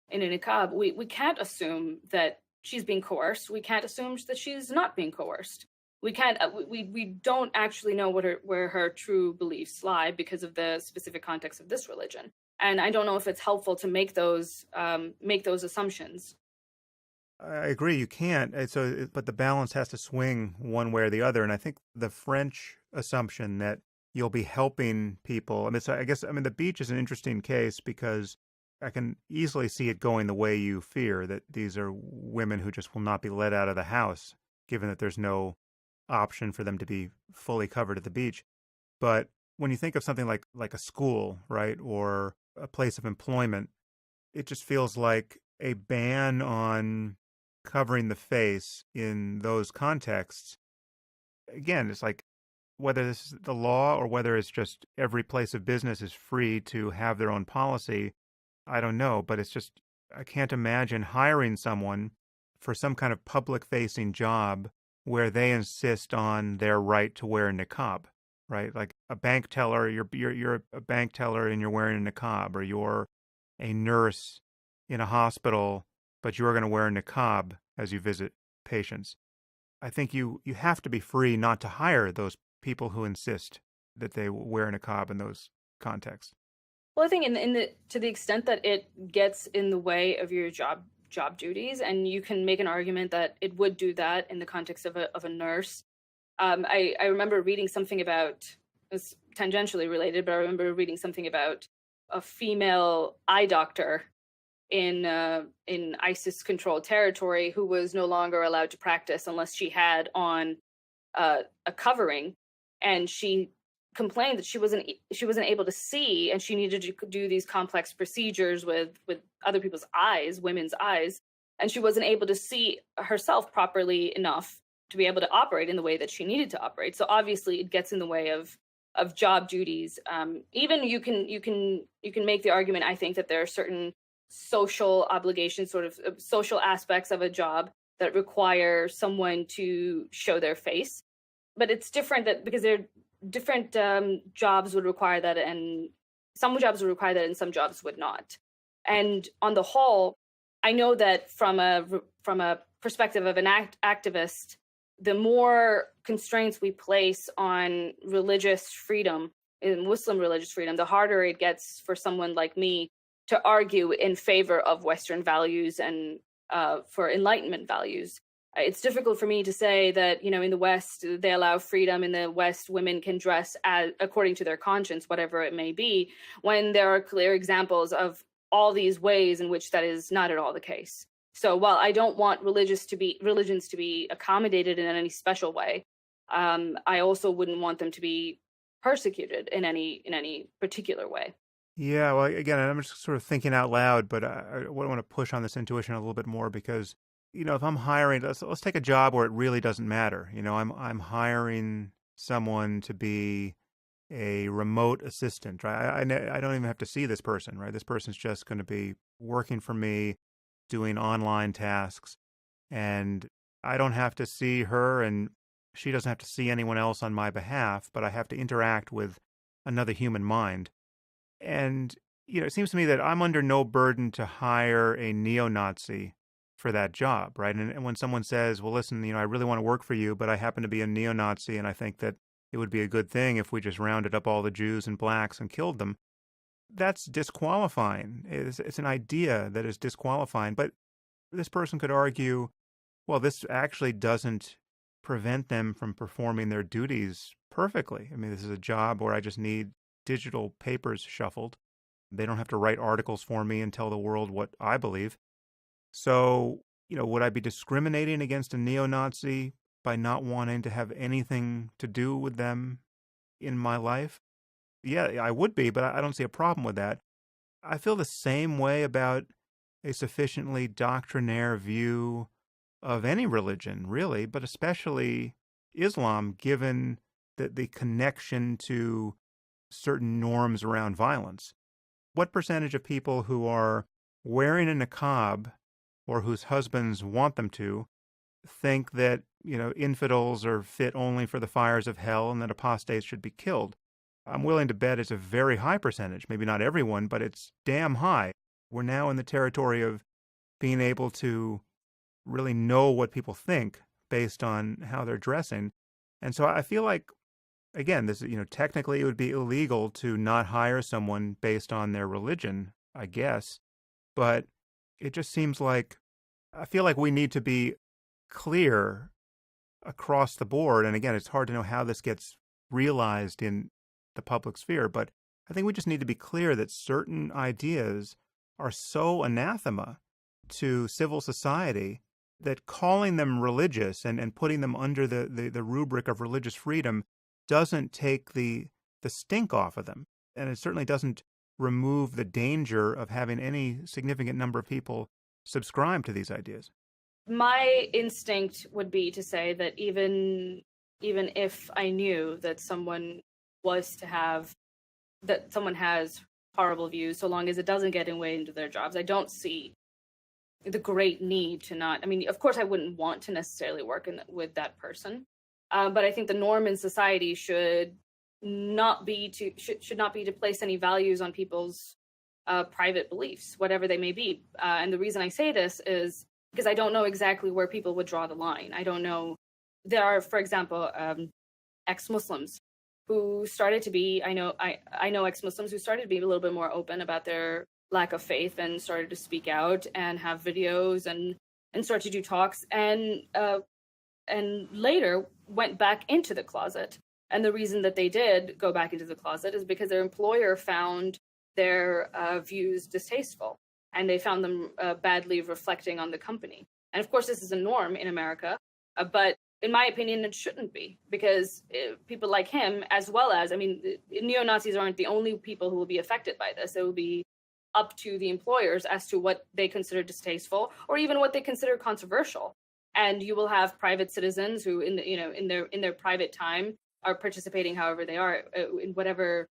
in a niqab, we can't assume that she's being coerced. We can't assume that she's not being coerced. We can't. We don't actually know where her true beliefs lie because of the specific context of this religion. And I don't know if it's helpful to make those assumptions. I agree, you can't. But the balance has to swing one way or the other. And I think the French assumption that you'll be helping people. I mean, the beach is an interesting case because I can easily see it going the way you fear, that these are women who just will not be let out of the house, given that there's no option for them to be fully covered at the beach. But when you think of something like a school, right, or a place of employment, it just feels like a ban on covering the face in those contexts. Again, it's like whether this is the law or whether it's just every place of business is free to have their own policy, I don't know. But it's just, I can't imagine hiring someone for some kind of public-facing job where they insist on their right to wear a niqab. Right, like a bank teller, you're a bank teller and you're wearing a niqab, or you're a nurse in a hospital, but you're going to wear a niqab as you visit patients. I think you have to be free not to hire those people who insist that they wear a niqab in those contexts. Well, I think to the extent that it gets in the way of your job duties, and you can make an argument that it would do that in the context of a nurse. I remember reading something about, it's tangentially related, but I remember reading something about a female eye doctor in ISIS-controlled territory who was no longer allowed to practice unless she had on a covering, and she complained that she wasn't able to see, and she needed to do these complex procedures with other people's eyes, women's eyes, and she wasn't able to see herself properly enough to be able to operate in the way that she needed to operate. So obviously it gets in the way of job duties. Even you can make the argument, I think, that there are certain social obligations, sort of social aspects of a job that require someone to show their face. But it's different because they're different. Jobs would require that, and some jobs would require that and some jobs would not. And on the whole, I know that from a perspective of an activist, the more constraints we place on religious freedom, in Muslim religious freedom, the harder it gets for someone like me to argue in favor of Western values and for Enlightenment values. It's difficult for me to say that, in the West, they allow freedom. In the West, women can dress according to their conscience, whatever it may be, when there are clear examples of all these ways in which that is not at all the case. So while I don't want religions to be accommodated in any special way, I also wouldn't want them to be persecuted in any particular way. Yeah, well, again, I'm just sort of thinking out loud, but I want to push on this intuition a little bit more because, if I'm hiring, let's take a job where it really doesn't matter. I'm hiring someone to be a remote assistant, right? I don't even have to see this person, right? This person's just going to be working for me, doing online tasks, and I don't have to see her and she doesn't have to see anyone else on my behalf, but I have to interact with another human mind. And, it seems to me that I'm under no burden to hire a neo-Nazi for that job, right? And when someone says, well, listen, I really want to work for you, but I happen to be a neo-Nazi and I think that it would be a good thing if we just rounded up all the Jews and blacks and killed them, that's disqualifying. It's an idea that is disqualifying. But this person could argue, well, this actually doesn't prevent them from performing their duties perfectly. I mean, this is a job where I just need digital papers shuffled. They don't have to write articles for me and tell the world what I believe. So, would I be discriminating against a neo-Nazi by not wanting to have anything to do with them in my life, yeah, I would be, but I don't see a problem with that. I feel the same way about a sufficiently doctrinaire view of any religion, really, but especially Islam, given the connection to certain norms around violence. What percentage of people who are wearing a niqab or whose husbands want them to think that, infidels are fit only for the fires of hell and that apostates should be killed? I'm willing to bet it's a very high percentage. Maybe not everyone, but it's damn high. We're now in the territory of being able to really know what people think based on how they're dressing. And so I feel like, again, this, technically it would be illegal to not hire someone based on their religion, I guess. But it just seems like, I feel like we need to be clear across the board. And again, it's hard to know how this gets realized in the public sphere, but I think we just need to be clear that certain ideas are so anathema to civil society that calling them religious and putting them under the rubric of religious freedom doesn't take the stink off of them. And it certainly doesn't remove the danger of having any significant number of people subscribe to these ideas. My instinct would be to say that even if I knew that someone has horrible views, so long as it doesn't get in way into their jobs, I don't see the great need to not. I mean, of course, I wouldn't want to necessarily work with that person, but I think the norm in society should not be to place any values on people's private beliefs, whatever they may be. And the reason I say this is because I don't know exactly where people would draw the line. I don't know. There are, for example, ex-Muslims who started to be. I know ex-Muslims who started to be a little bit more open about their lack of faith and started to speak out and have videos and start to do talks and later went back into the closet. And the reason that they did go back into the closet is because their employer found their views distasteful, and they found them badly reflecting on the company. And of course, this is a norm in America, but in my opinion, it shouldn't be, because people like him, as well as, neo-Nazis aren't the only people who will be affected by this. It will be up to the employers as to what they consider distasteful or even what they consider controversial. And you will have private citizens who, in their private time, are participating however they are in whatever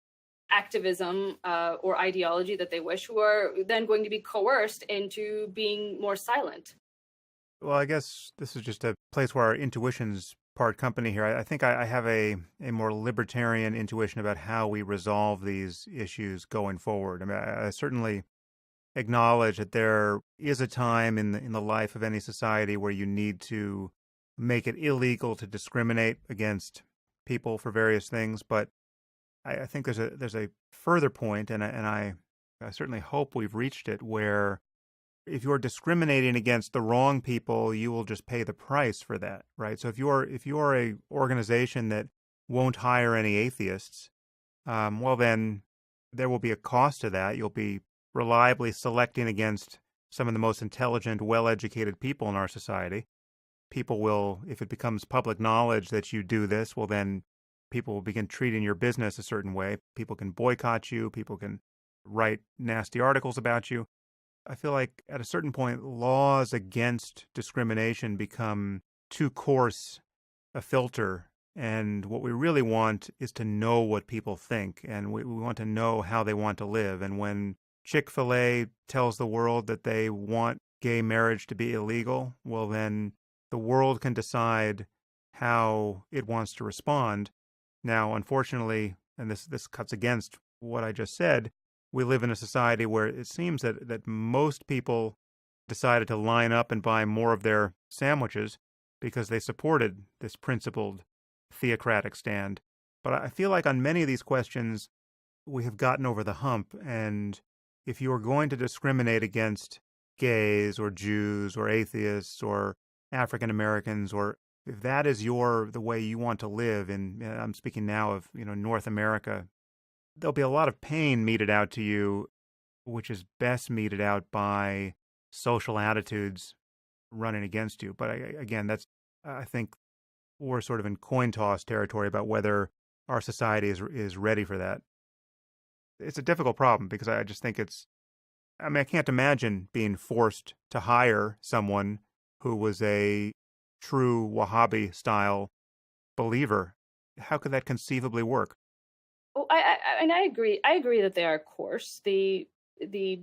activism or ideology that they wish, who are then going to be coerced into being more silent. Well, I guess this is just a place where our intuitions part company here. I think I have a more libertarian intuition about how we resolve these issues going forward. I mean, I certainly acknowledge that there is a time in the life of any society where you need to make it illegal to discriminate against people for various things. But I think there's a further point, and I certainly hope we've reached it, where if you're discriminating against the wrong people, you will just pay the price for that, right? So if you're a organization that won't hire any atheists, well, then there will be a cost to that. You'll be reliably selecting against some of the most intelligent, well-educated people in our society. People will, if it becomes public knowledge that you do this, well, then people will begin treating your business a certain way. People can boycott you. People can write nasty articles about you. I feel like at a certain point, laws against discrimination become too coarse a filter. And what we really want is to know what people think. And we want to know how they want to live. And when Chick-fil-A tells the world that they want gay marriage to be illegal, well, then the world can decide how it wants to respond. Now, unfortunately, and this cuts against what I just said, we live in a society where it seems that most people decided to line up and buy more of their sandwiches because they supported this principled theocratic stand. But I feel like on many of these questions, we have gotten over the hump. And if you are going to discriminate against gays or Jews or atheists or African Americans, or if that is the way you want to live, and I'm speaking now of North America, there'll be a lot of pain meted out to you, which is best meted out by social attitudes running against you. But again, I think we're sort of in coin toss territory about whether our society is ready for that. It's a difficult problem because I just think I can't imagine being forced to hire someone who was a true Wahhabi style believer. How could that conceivably work? Oh, and I agree. I agree that they are coarse. The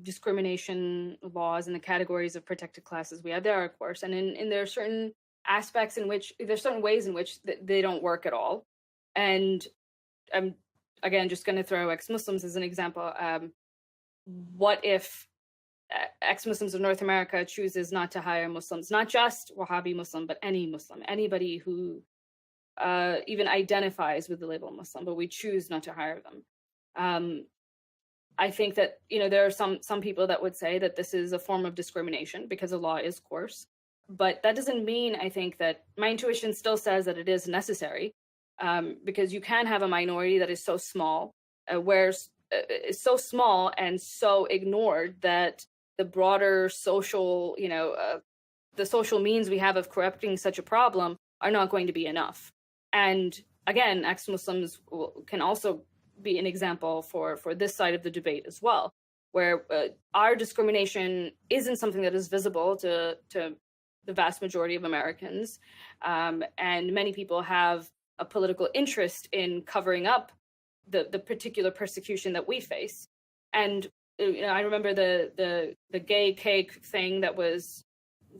discrimination laws and the categories of protected classes we have, they are coarse, and in there are certain aspects in which there's certain ways in which they don't work at all. And I'm again just going to throw ex-Muslims as an example. What if ex-Muslims of North America chooses not to hire Muslims, not just Wahhabi Muslim, but any Muslim, anybody who even identifies with the label Muslim, but we choose not to hire them. I think that, there are some people that would say that this is a form of discrimination because the law is coarse, but that doesn't mean, I think, that my intuition still says that it is necessary, because you can have a minority that is so small, is so small and so ignored that the broader social, the social means we have of correcting such a problem are not going to be enough. And again, ex-Muslims can also be an example for this side of the debate as well, where our discrimination isn't something that is visible to the vast majority of Americans. And many people have a political interest in covering up the particular persecution that we face. And I remember the gay cake thing that was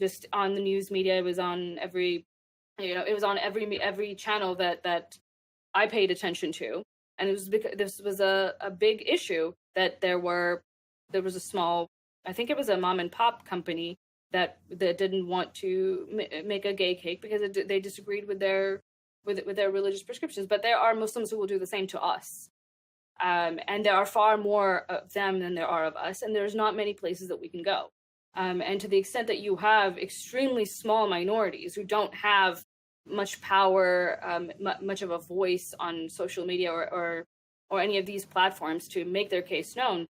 just on the news media. It was on every channel that I paid attention to. And it was because this was a big issue that there was a small, I think it was a mom and pop company that didn't want to make a gay cake because they disagreed with their religious prescriptions. But there are Muslims who will do the same to us. And there are far more of them than there are of us. And there's not many places that we can go. And to the extent that you have extremely small minorities who don't have much power, much of a voice on social media or any of these platforms to make their case known,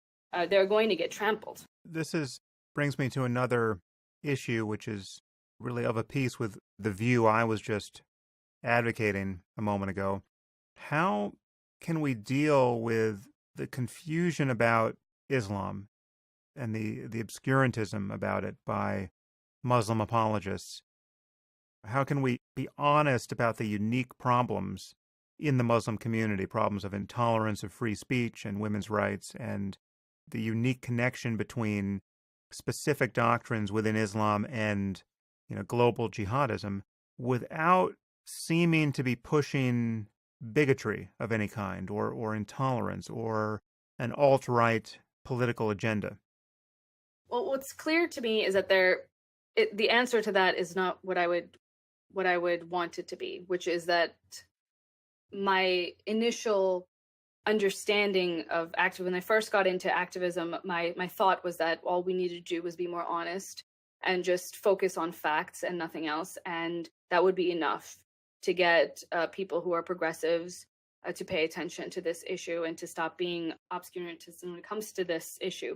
they're going to get trampled. This brings me to another issue, which is really of a piece with the view I was just advocating a moment ago. How can we deal with the confusion about Islam and the obscurantism about it by Muslim apologists? How can we be honest about the unique problems in the Muslim community, problems of intolerance of free speech and women's rights, and the unique connection between specific doctrines within Islam and, global jihadism, without seeming to be pushing bigotry of any kind or intolerance or an alt-right political agenda? Well, what's clear to me is that the answer to that is not what I would want it to be, which is that my initial understanding of activism, when I first got into activism, my thought was that all we needed to do was be more honest and just focus on facts and nothing else. And that would be enough to get people who are progressives to pay attention to this issue and to stop being obscurantists when it comes to this issue.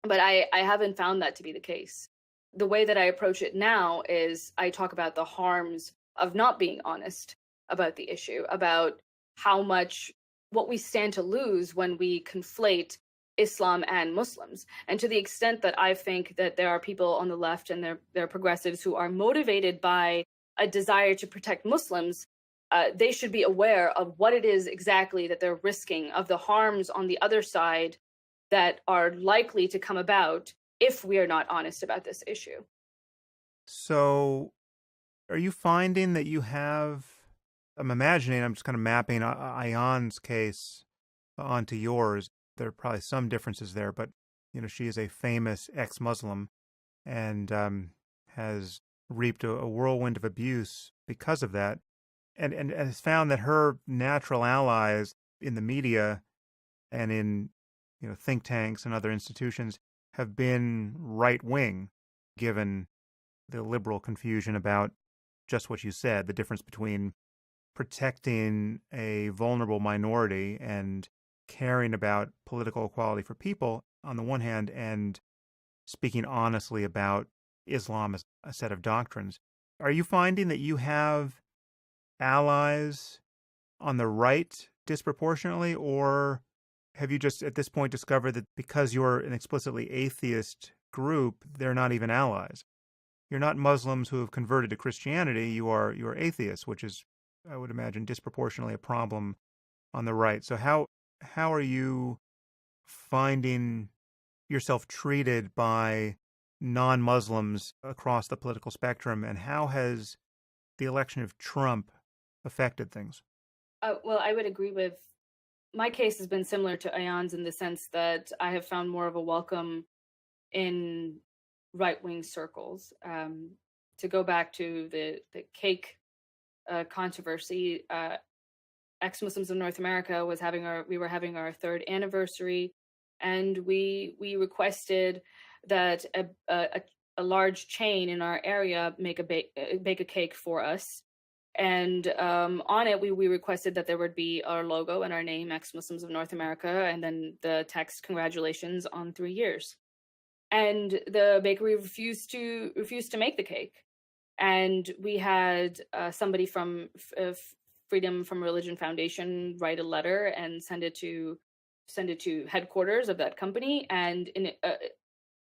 But I haven't found that to be the case. The way that I approach it now is I talk about the harms of not being honest about the issue, about what we stand to lose when we conflate Islam and Muslims. And to the extent that I think that there are people on the left and there are progressives who are motivated by a desire to protect Muslims, they should be aware of what it is exactly that they're risking, of the harms on the other side that are likely to come about if we are not honest about this issue. So are you finding that you have, I'm just kind of mapping Ayan's case onto yours. There are probably some differences there, but, she is a famous ex-Muslim and has reaped a whirlwind of abuse because of that, and has found that her natural allies in the media and in think tanks and other institutions have been right-wing, given the liberal confusion about just what you said, the difference between protecting a vulnerable minority and caring about political equality for people on the one hand, and speaking honestly about Islam as a set of doctrines. Are you finding that you have allies on the right disproportionately, or have you just at this point discovered that because you're an explicitly atheist group, they're not even allies? You're not Muslims who have converted to Christianity. You're atheists, which is, I would imagine, disproportionately a problem on the right. So how are you finding yourself treated by non-Muslims across the political spectrum, and how has the election of Trump affected things? Well, I would agree with my case has been similar to Ayan's in the sense that I have found more of a welcome in right-wing circles. To go back to the cake controversy, ex-Muslims of North America we were having our third anniversary, and we requested that a large chain in our area bake a cake for us. And on it, we requested that there would be our logo and our name, ex-Muslims of North America, and then the text, "Congratulations on 3 years." And the bakery refused to make the cake. And we had somebody from Freedom from Religion Foundation write a letter and send it to headquarters of that company. And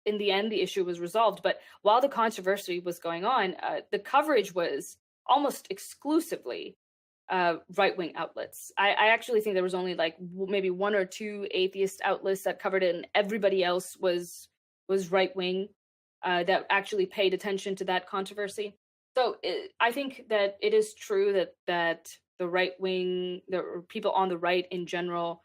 in the end, the issue was resolved. But while the controversy was going on, the coverage was almost exclusively right-wing outlets. I actually think there was only like maybe one or two atheist outlets that covered it, and everybody else was right-wing that actually paid attention to that controversy. So I think that it is true that the right-wing, the people on the right in general,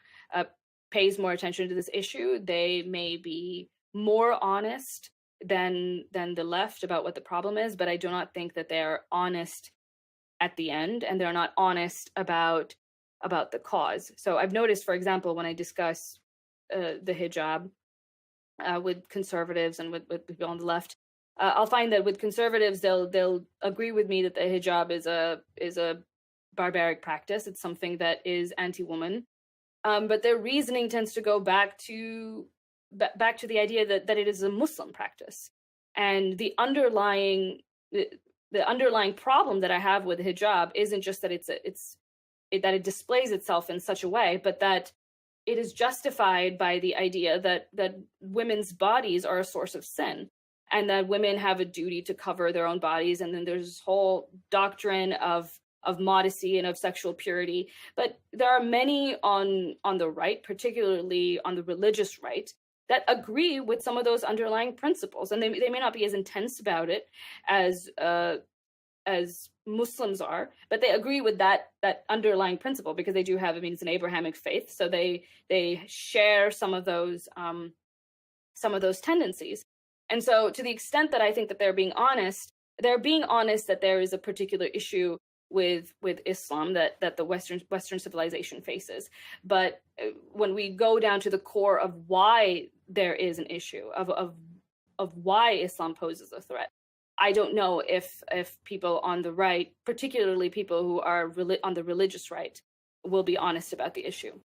pays more attention to this issue. They may be more honest than the left about what the problem is, but I do not think that they are honest at the end, and they're not honest about the cause. So I've noticed, for example, when I discuss the hijab with conservatives and with people on the left, I'll find that with conservatives, they'll agree with me that the hijab is a barbaric practice. It's something that is anti-woman, but their reasoning tends to go back to the idea that it is a Muslim practice. And the underlying problem that I have with hijab isn't just that that it displays itself in such a way, but that it is justified by the idea that women's bodies are a source of sin, and that women have a duty to cover their own bodies. And then there's this whole doctrine of modesty and of sexual purity. But there are many on the right, particularly on the religious right, that agree with some of those underlying principles. And they may not be as intense about it as Muslims are, but they agree with that underlying principle because they do have, it's an Abrahamic faith. So they share some of those tendencies. And so to the extent that I think that they're being honest that there is a particular issue with Islam that the Western civilization faces. But when we go down to the core of why there is an issue of why Islam poses a threat, I don't know if people on the right, particularly people who are on the religious right, will be honest about the issue.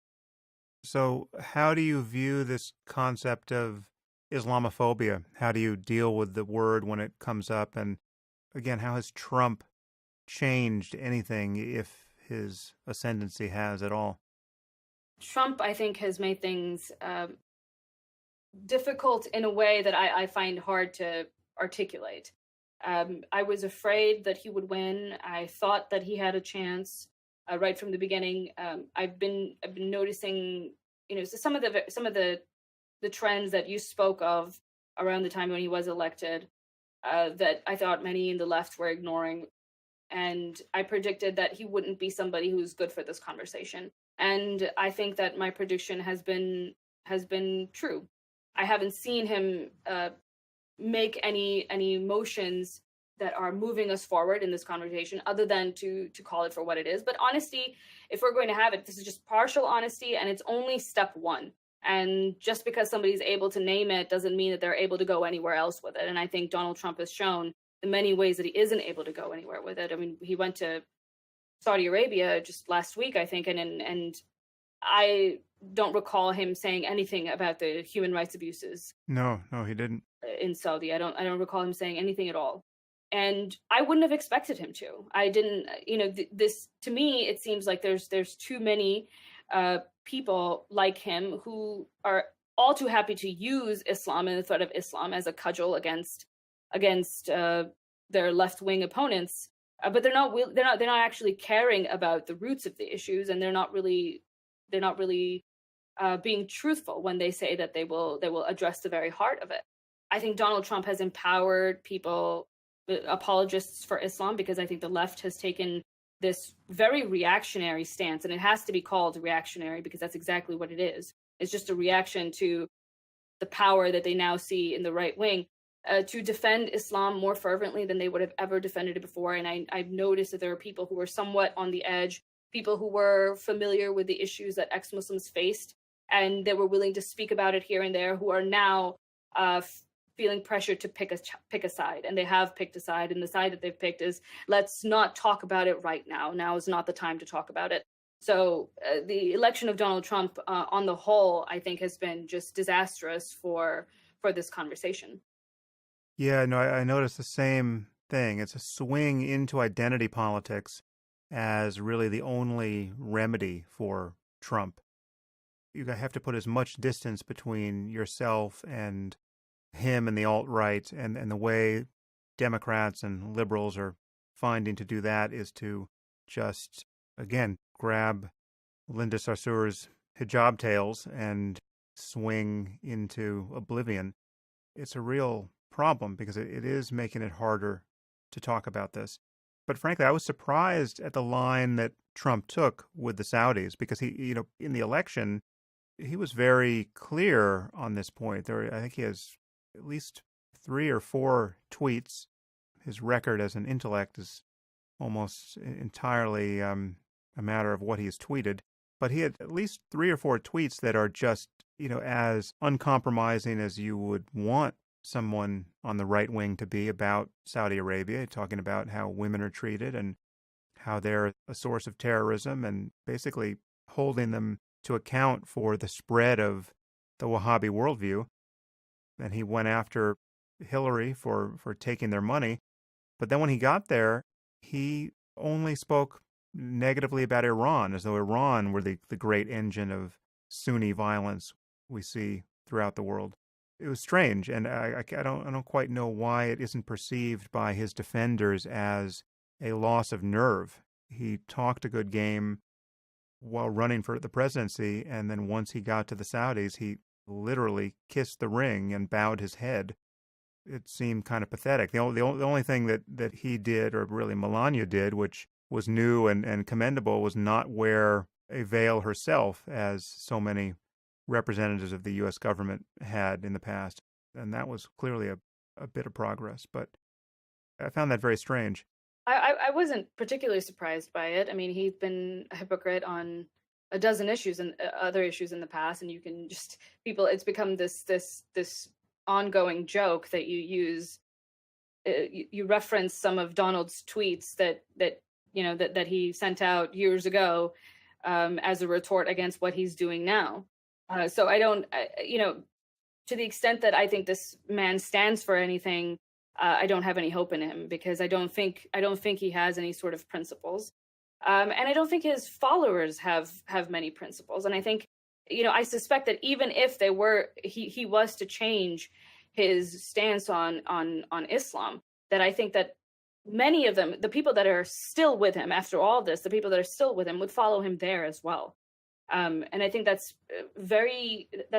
So how do you view this concept of Islamophobia? How do you deal with the word when it comes up? And again, how has Trump changed anything, if his ascendancy has at all? Trump, I think, has made things difficult in a way that I find hard to articulate. I was afraid that he would win. I thought that he had a chance right from the beginning. I've been noticing, some of the trends that you spoke of around the time when he was elected that I thought many in the left were ignoring. And I predicted that he wouldn't be somebody who's good for this conversation. And I think that my prediction has been true. I haven't seen him make any motions that are moving us forward in this conversation other than to call it for what it is. But honesty, if we're going to have it, this is just partial honesty, and it's only step one. And just because somebody's able to name it doesn't mean that they're able to go anywhere else with it. And I think Donald Trump has shown in many ways that he isn't able to go anywhere with it. He went to Saudi Arabia just last week, I think, and I don't recall him saying anything about the human rights abuses. No, he didn't. In Saudi, I don't recall him saying anything at all. And I wouldn't have expected him to. I didn't, this, to me, it seems like there's too many people like him who are all too happy to use Islam and the threat of Islam as a cudgel against their left-wing opponents, but they're not actually caring about the roots of the issues, and they're not really being truthful when they say that they will address the very heart of it. I think Donald Trump has empowered people, apologists for Islam, because I think the left has taken this very reactionary stance, and it has to be called reactionary because that's exactly what it is. It's just a reaction to the power that they now see in the right wing, to defend Islam more fervently than they would have ever defended it before. And I've noticed that there are people who were somewhat on the edge, people who were familiar with the issues that ex-Muslims faced, and they were willing to speak about it here and there, who are now feeling pressure to pick a side, and they have picked a side, and the side that they've picked is, let's not talk about it right now. Now is not the time to talk about it. So the election of Donald Trump, on the whole, I think has been just disastrous for this conversation. Yeah, no, I noticed the same thing. It's a swing into identity politics as really the only remedy for Trump. You have to put as much distance between yourself and him and the alt-right, and the way Democrats and liberals are finding to do that is to just, again, grab Linda Sarsour's hijab tails and swing into oblivion. It's a real problem because it is making it harder to talk about this. But frankly, I was surprised at the line that Trump took with the Saudis, because he, in the election, he was very clear on this point. I think he has at least 3 or 4 tweets. His record as an intellect is almost entirely a matter of what he has tweeted. But he had at least 3 or 4 tweets that are just, as uncompromising as you would want someone on the right wing to be about Saudi Arabia, talking about how women are treated and how they're a source of terrorism, and basically holding them to account for the spread of the Wahhabi worldview. And he went after Hillary for taking their money. But then when he got there, he only spoke negatively about Iran, as though Iran were the great engine of Sunni violence we see throughout the world. It was strange, and I don't quite know why it isn't perceived by his defenders as a loss of nerve. He talked a good game while running for the presidency, and then once he got to the Saudis, he literally kissed the ring and bowed his head. It seemed kind of pathetic. The only thing that he did, or really Melania did, which was new and commendable, was not wear a veil herself, as so many representatives of the U.S. government had in the past. And that was clearly a bit of progress. But I found that very strange. I wasn't particularly surprised by it. I mean, he's been a hypocrite on a dozen issues and other issues in the past, and you can just it's become this ongoing joke that you use. You reference some of Donald's tweets that he sent out years ago as a retort against what he's doing now. So I don't, to the extent that I think this man stands for anything, I don't have any hope in him, because I don't think he has any sort of principles. And I don't think his followers have many principles. And I think, I suspect that even if he was to change his stance on Islam, that I think that many of them, the people that are still with him after all this, the people that are still with him would follow him there as well. And I think that's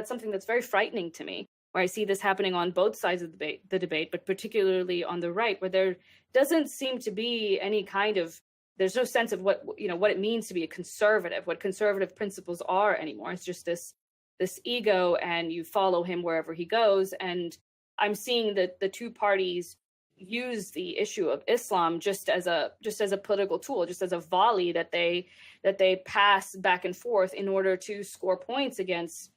something that's very frightening to me, where I see this happening on both sides of the debate, but particularly on the right, where there doesn't seem to be any kind of, there's no sense of what it means to be a conservative, what conservative principles are anymore. It's just this ego, and you follow him wherever he goes. And I'm seeing that the two parties use the issue of Islam just as a political tool, just as a volley that they pass back and forth in order to score points against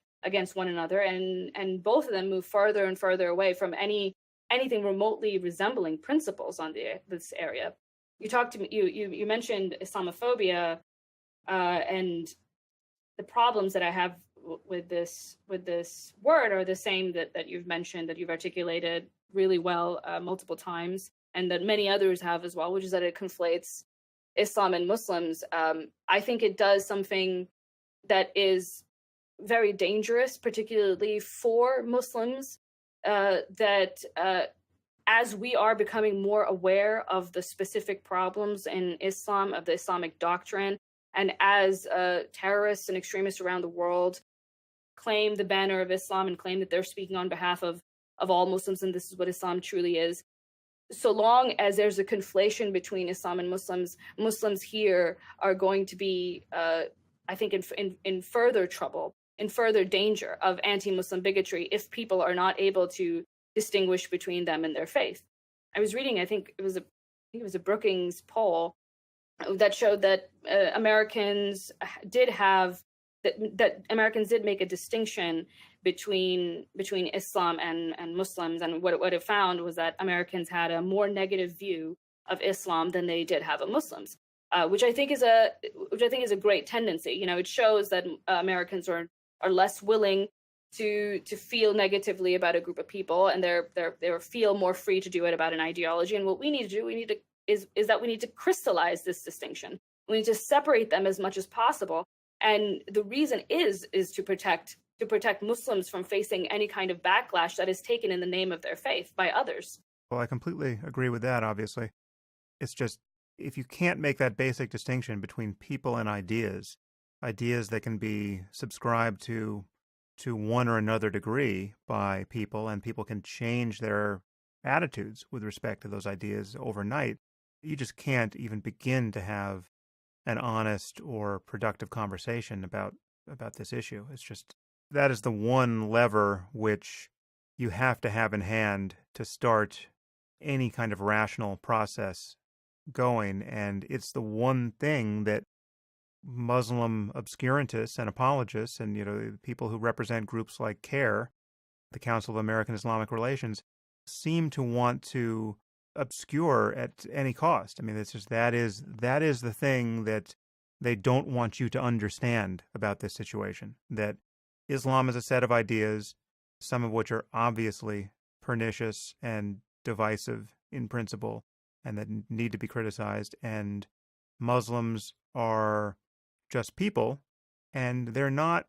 one another, and both of them move further and further away from anything remotely resembling principles on this area. You mentioned Islamophobia, and the problems that I have with this word are the same that you've mentioned, that you've articulated really well multiple times, and that many others have as well, which is that it conflates Islam and Muslims. I think it does something that is very dangerous, particularly for Muslims, that as we are becoming more aware of the specific problems in Islam, of the Islamic doctrine, and as terrorists and extremists around the world claim the banner of Islam and claim that they're speaking on behalf of all Muslims, and this is what Islam truly is, so long as there's a conflation between Islam and Muslims, Muslims here are going to be, I think, in further trouble, in further danger of anti-Muslim bigotry if people are not able to distinguish between them and their faith. I was reading, I think it was a Brookings poll that showed that Americans did make a distinction between Islam and Muslims, and what it found was that Americans had a more negative view of Islam than they did have of Muslims, which I think is a great tendency. You know, it shows that Americans are less willing to feel negatively about a group of people, and they feel more free to do it about an ideology. And what we need to do, we need to crystallize this distinction. We need to separate them as much as possible. And the reason is to protect Muslims from facing any kind of backlash that is taken in the name of their faith by others. Well, I completely agree with that, obviously. It's just, if you can't make that basic distinction between people and ideas that can be subscribed to one or another degree by people, and people can change their attitudes with respect to those ideas overnight, you just can't even begin to have an honest or productive conversation about this issue. It's just, that is the one lever which you have to have in hand to start any kind of rational process going. And it's the one thing that Muslim obscurantists and apologists and, people who represent groups like CAIR, the Council of American Islamic Relations, seem to want to obscure at any cost. I mean, it's just, that is the thing that they don't want you to understand about this situation, that Islam is a set of ideas, some of which are obviously pernicious and divisive in principle and that need to be criticized, and Muslims are just people, and they're not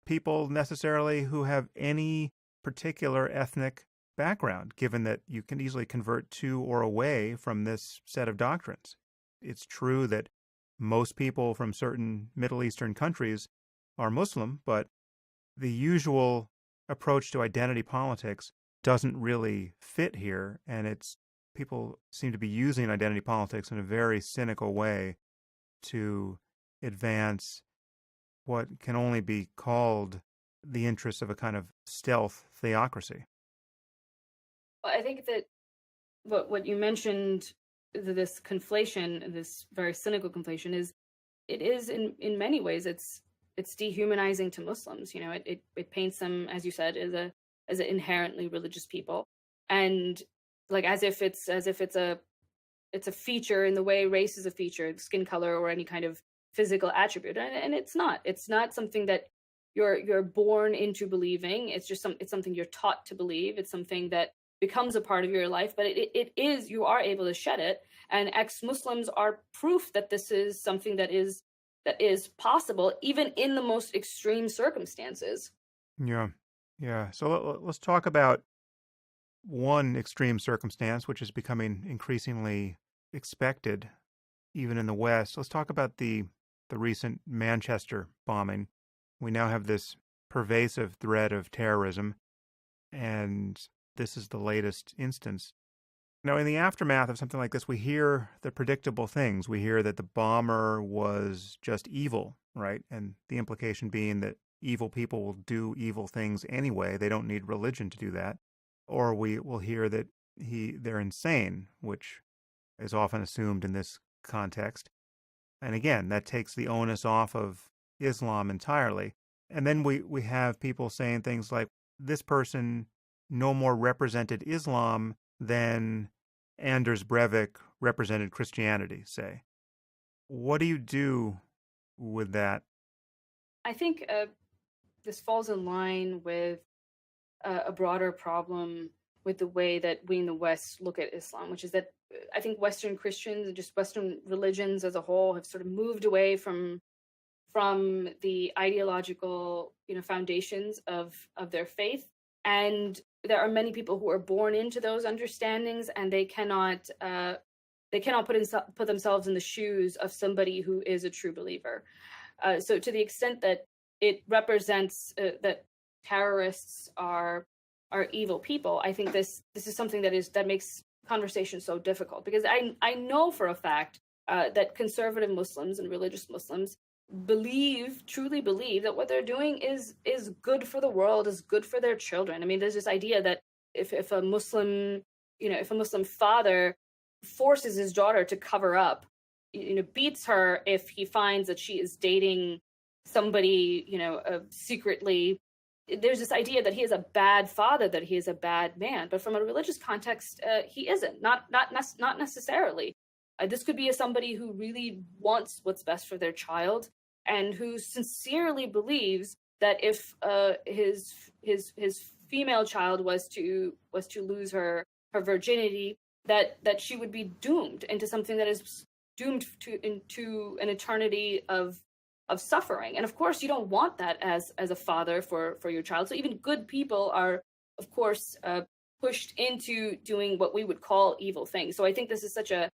people necessarily who have any particular ethnic background, given that you can easily convert to or away from this set of doctrines. It's true that most people from certain Middle Eastern countries are Muslim, but the usual approach to identity politics doesn't really fit here, and people seem to be using identity politics in a very cynical way to advance what can only be called the interests of a kind of stealth theocracy. Well, I think that what you mentioned, this conflation, this very cynical conflation, is in many ways it's dehumanizing to Muslims. It paints them, as you said, as an inherently religious people, and like as if it's a feature in the way race is a feature, skin color or any kind of physical attribute, and it's not something that you're born into believing. It's just it's something you're taught to believe. It's something that becomes a part of your life, but it is, you are able to shed it, and ex-Muslims are proof that this is something that is possible even in the most extreme circumstances. Yeah. So let's talk about one extreme circumstance which is becoming increasingly expected even in the West. Let's talk about the recent Manchester bombing. We now have this pervasive threat of terrorism, and this is the latest instance. Now, in the aftermath of something like this, we hear the predictable things. We hear that the bomber was just evil, right? And the implication being that evil people will do evil things anyway. They don't need religion to do that. Or we will hear that they're insane, which is often assumed in this context. And again, that takes the onus off of Islam entirely. And then we have people saying things like, this person no more represented Islam than Anders Breivik represented Christianity, say. What do you do with that? I think this falls in line with a broader problem with the way that we in the West look at Islam, which is that I think Western Christians and just Western religions as a whole have sort of moved away from from the ideological, foundations of their faith. And there are many people who are born into those understandings, and they cannot put themselves in the shoes of somebody who is a true believer. So to the extent that it represents that terrorists are evil people, I think this is something that makes conversation so difficult, because I know for a fact that conservative Muslims and religious Muslims truly believe that what they're doing is good for the world, is good for their children. I mean, there's this idea that if a Muslim, if a Muslim father forces his daughter to cover up, beats her if he finds that she is dating somebody, secretly, there's this idea that he is a bad father, that he is a bad man. But from a religious context, he isn't. Not necessarily. This could be somebody who really wants what's best for their child, and who sincerely believes that if his female child was to lose her virginity, that she would be doomed into something that is doomed into an eternity of suffering. And of course, you don't want that as a father for your child. So even good people are, of course, pushed into doing what we would call evil things. So I think this is such a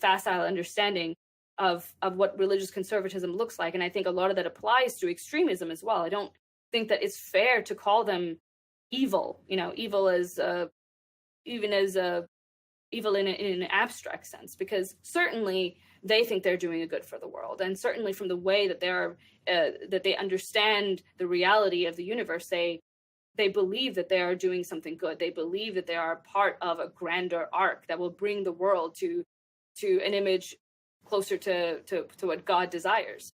facile understanding of what religious conservatism looks like. And I think a lot of that applies to extremism as well. I don't think that it's fair to call them evil, evil as evil in an abstract sense, because certainly they think they're doing a good for the world. And certainly from the way that that they understand the reality of the universe, they believe that they are doing something good. They believe that they are part of a grander arc that will bring the world to an image closer to what God desires.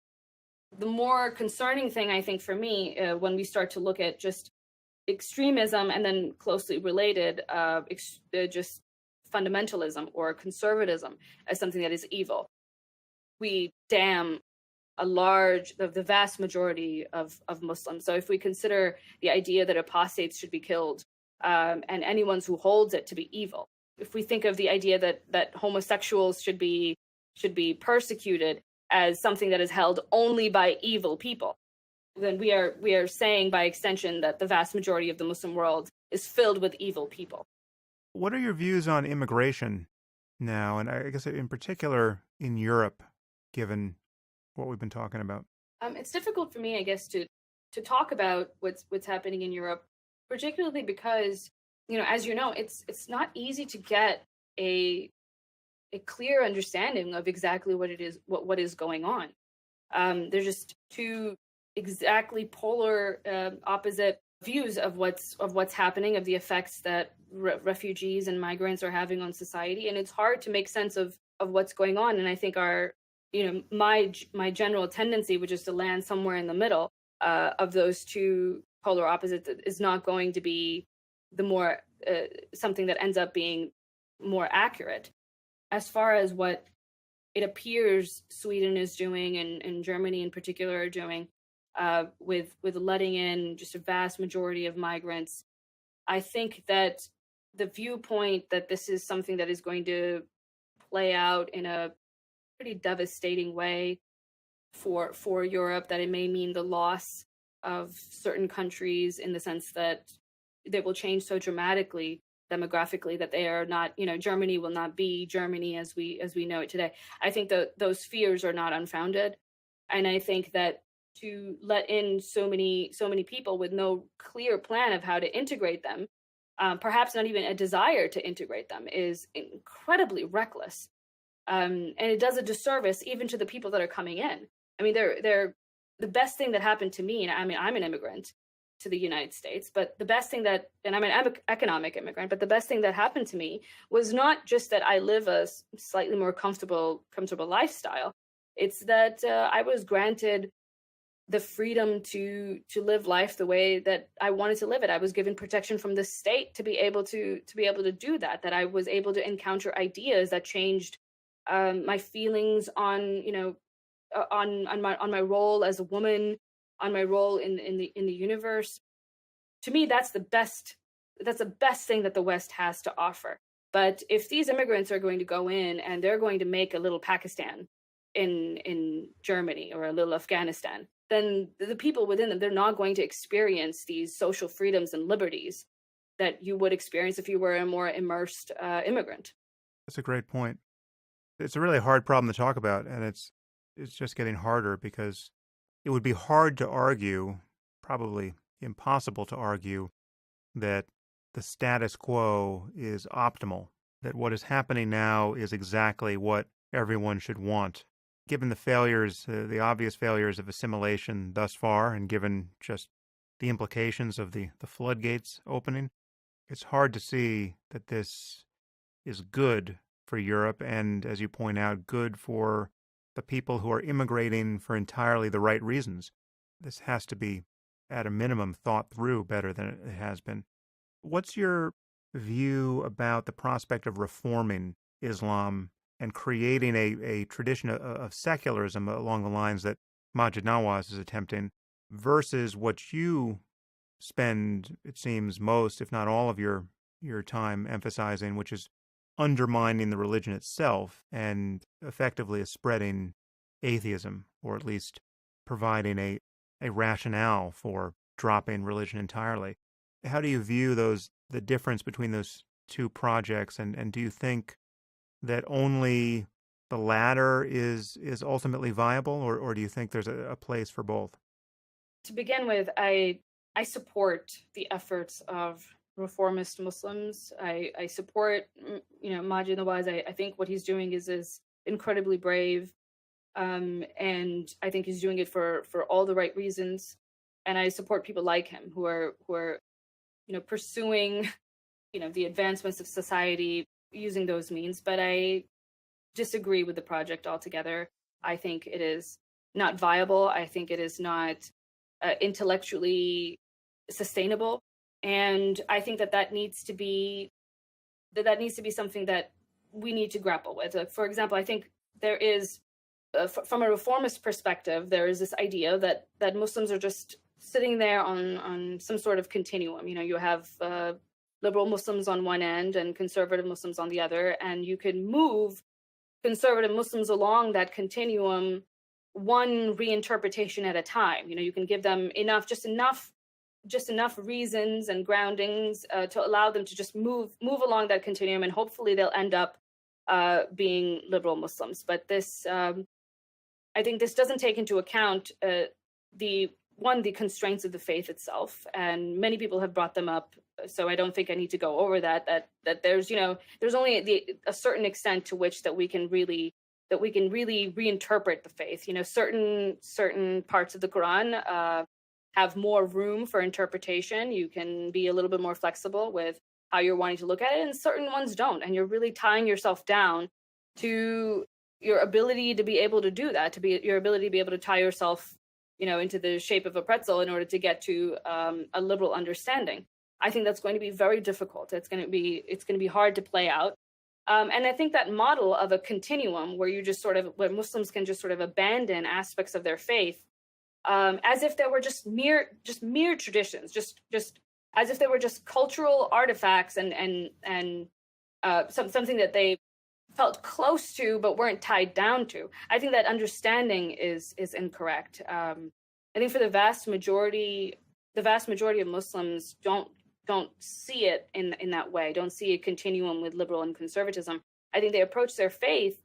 The more concerning thing, I think, for me, when we start to look at just extremism and then closely related, just fundamentalism or conservatism as something that is evil, we damn the vast majority of Muslims. So if we consider the idea that apostates should be killed, and anyone who holds it to be evil, if we think of the idea that homosexuals should be persecuted as something that is held only by evil people, then we are saying by extension that the vast majority of the Muslim world is filled with evil people. What are your views on immigration now, and I guess in particular in Europe, given what we've been talking about? It's difficult for me, I guess, to talk about what's happening in Europe, particularly because, as you know, it's not easy to get a clear understanding of exactly what it is, what is going on. There's just two exactly polar, opposite views of what's happening, of the effects that refugees and migrants are having on society, and it's hard to make sense of what's going on. And I think my general tendency, which is to land somewhere in the middle of those two polar opposites, is not going to be the more something that ends up being more accurate. As far as what it appears Sweden is doing, and Germany in particular are doing, with letting in just a vast majority of migrants, I think that the viewpoint that this is something that is going to play out in a pretty devastating way for Europe, that it may mean the loss of certain countries, in the sense that they will change so dramatically demographically that they are not, Germany will not be Germany as we know it today. I think that those fears are not unfounded, and I think that to let in so many people with no clear plan of how to integrate them, perhaps not even a desire to integrate them, is incredibly reckless. And it does a disservice even to the people that are coming in. I mean, they're the best thing that happened to me, and I mean, I'm an immigrant to the United States, but the best thing and I'm an economic immigrant, but the best thing that happened to me was not just that I live a slightly more comfortable lifestyle. It's that I was granted the freedom to live life the way that I wanted to live it. I was given protection from the state to be able to do that. That I was able to encounter ideas that changed my feelings on on my role as a woman, on my role in the universe. To me, that's the best thing that the West has to offer. But if these immigrants are going to go in and they're going to make a little Pakistan in Germany or a little Afghanistan, then the people within them, they're not going to experience these social freedoms and liberties that you would experience if you were a more immersed immigrant. That's a great point. It's a really hard problem to talk about, and it's just getting harder because it would be hard to argue, probably impossible to argue, that the status quo is optimal, that what is happening now is exactly what everyone should want. Given the failures, the obvious failures of assimilation thus far, and given just the implications of the floodgates opening, it's hard to see that this is good for Europe and, as you point out, good for the people who are immigrating for entirely the right reasons. This has to be, at a minimum, thought through better than it has been. What's your view about the prospect of reforming Islam and creating a tradition of secularism along the lines that Maajid Nawaz is attempting versus what you spend, it seems, most, if not all of your time emphasizing, which is undermining the religion itself and effectively spreading atheism, or at least providing a rationale for dropping religion entirely. How do you view the difference between those two projects, and do you think that only the latter is ultimately viable, or do you think there's a place for both? To begin with, I support the efforts of reformist Muslims. I support, Maajid Nawaz. I think what he's doing is incredibly brave, and I think he's doing it for all the right reasons. And I support people like him who are pursuing, the advancements of society using those means. But I disagree with the project altogether. I think it is not viable. I think it is not intellectually sustainable. And I think that needs to be something that we need to grapple with. For example, I think there is, from a reformist perspective, there is this idea that Muslims are just sitting there on some sort of continuum. You have liberal Muslims on one end and conservative Muslims on the other, and you can move conservative Muslims along that continuum one reinterpretation at a time. You can give them just enough reasons and groundings to allow them to just move along that continuum, and hopefully they'll end up being liberal Muslims. But this, I think, this doesn't take into account the constraints of the faith itself, and many people have brought them up. So I don't think I need to go over that. That there's only a certain extent to which that we can really reinterpret the faith. Certain parts of the Quran have more room for interpretation. You can be a little bit more flexible with how you're wanting to look at it, and certain ones don't. And you're really tying yourself down to your ability to be able to do that, your ability to be able to tie yourself, into the shape of a pretzel in order to get to a liberal understanding. I think that's going to be very difficult. It's going to be hard to play out. And I think that model of a continuum where where Muslims can just sort of abandon aspects of their faith, as if there were just mere traditions, just as if they were just cultural artifacts and something that they felt close to but weren't tied down to. I think that understanding is incorrect. I think for the vast majority of Muslims don't see it in that way, don't see a continuum with liberal and conservatism. I think they approach their faith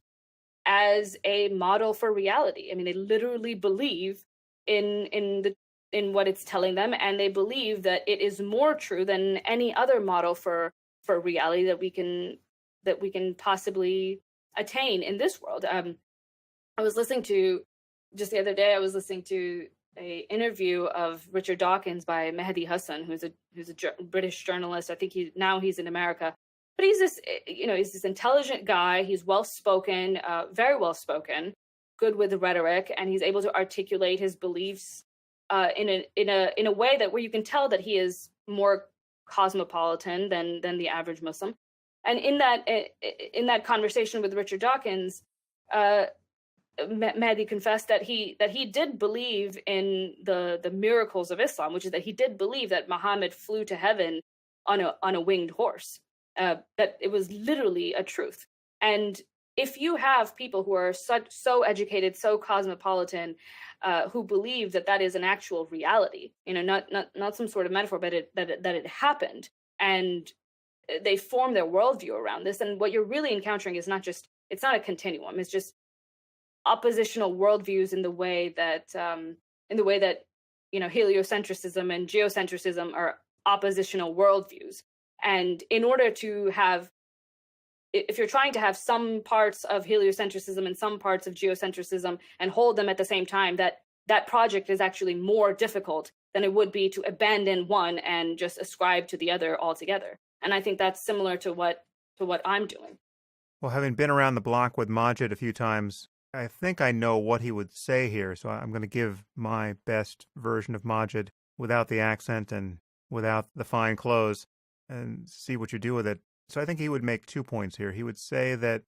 as a model for reality. I mean, they literally believe in what it's telling them, and they believe that it is more true than any other model for reality that we can possibly attain in this world. I was listening to, just the other day, a interview of Richard Dawkins by Mehdi Hasan, who's a British journalist. I think he's in America, but he's this intelligent guy. He's well spoken, very well spoken, good with the rhetoric, and he's able to articulate his beliefs in a way where you can tell that he is more cosmopolitan than the average Muslim. And in that conversation with Richard Dawkins, Mehdi confessed that he did believe in the miracles of Islam, which is that he did believe that Muhammad flew to heaven on a winged horse, that it was literally a truth. And if you have people who are so educated, so cosmopolitan, who believe that that is an actual reality, not some sort of metaphor, but that it happened, and they form their worldview around this, and what you're really encountering is it's not a continuum. It's just oppositional worldviews in the way that heliocentrism and geocentrism are oppositional worldviews. And in order to have, if you're trying to have some parts of heliocentrism and some parts of geocentrism and hold them at the same time, that project is actually more difficult than it would be to abandon one and just ascribe to the other altogether. And I think that's similar to what I'm doing. Well, having been around the block with Maajid a few times, I think I know what he would say here. So I'm going to give my best version of Maajid without the accent and without the fine clothes and see what you do with it. So I think he would make 2 points here. He would say that,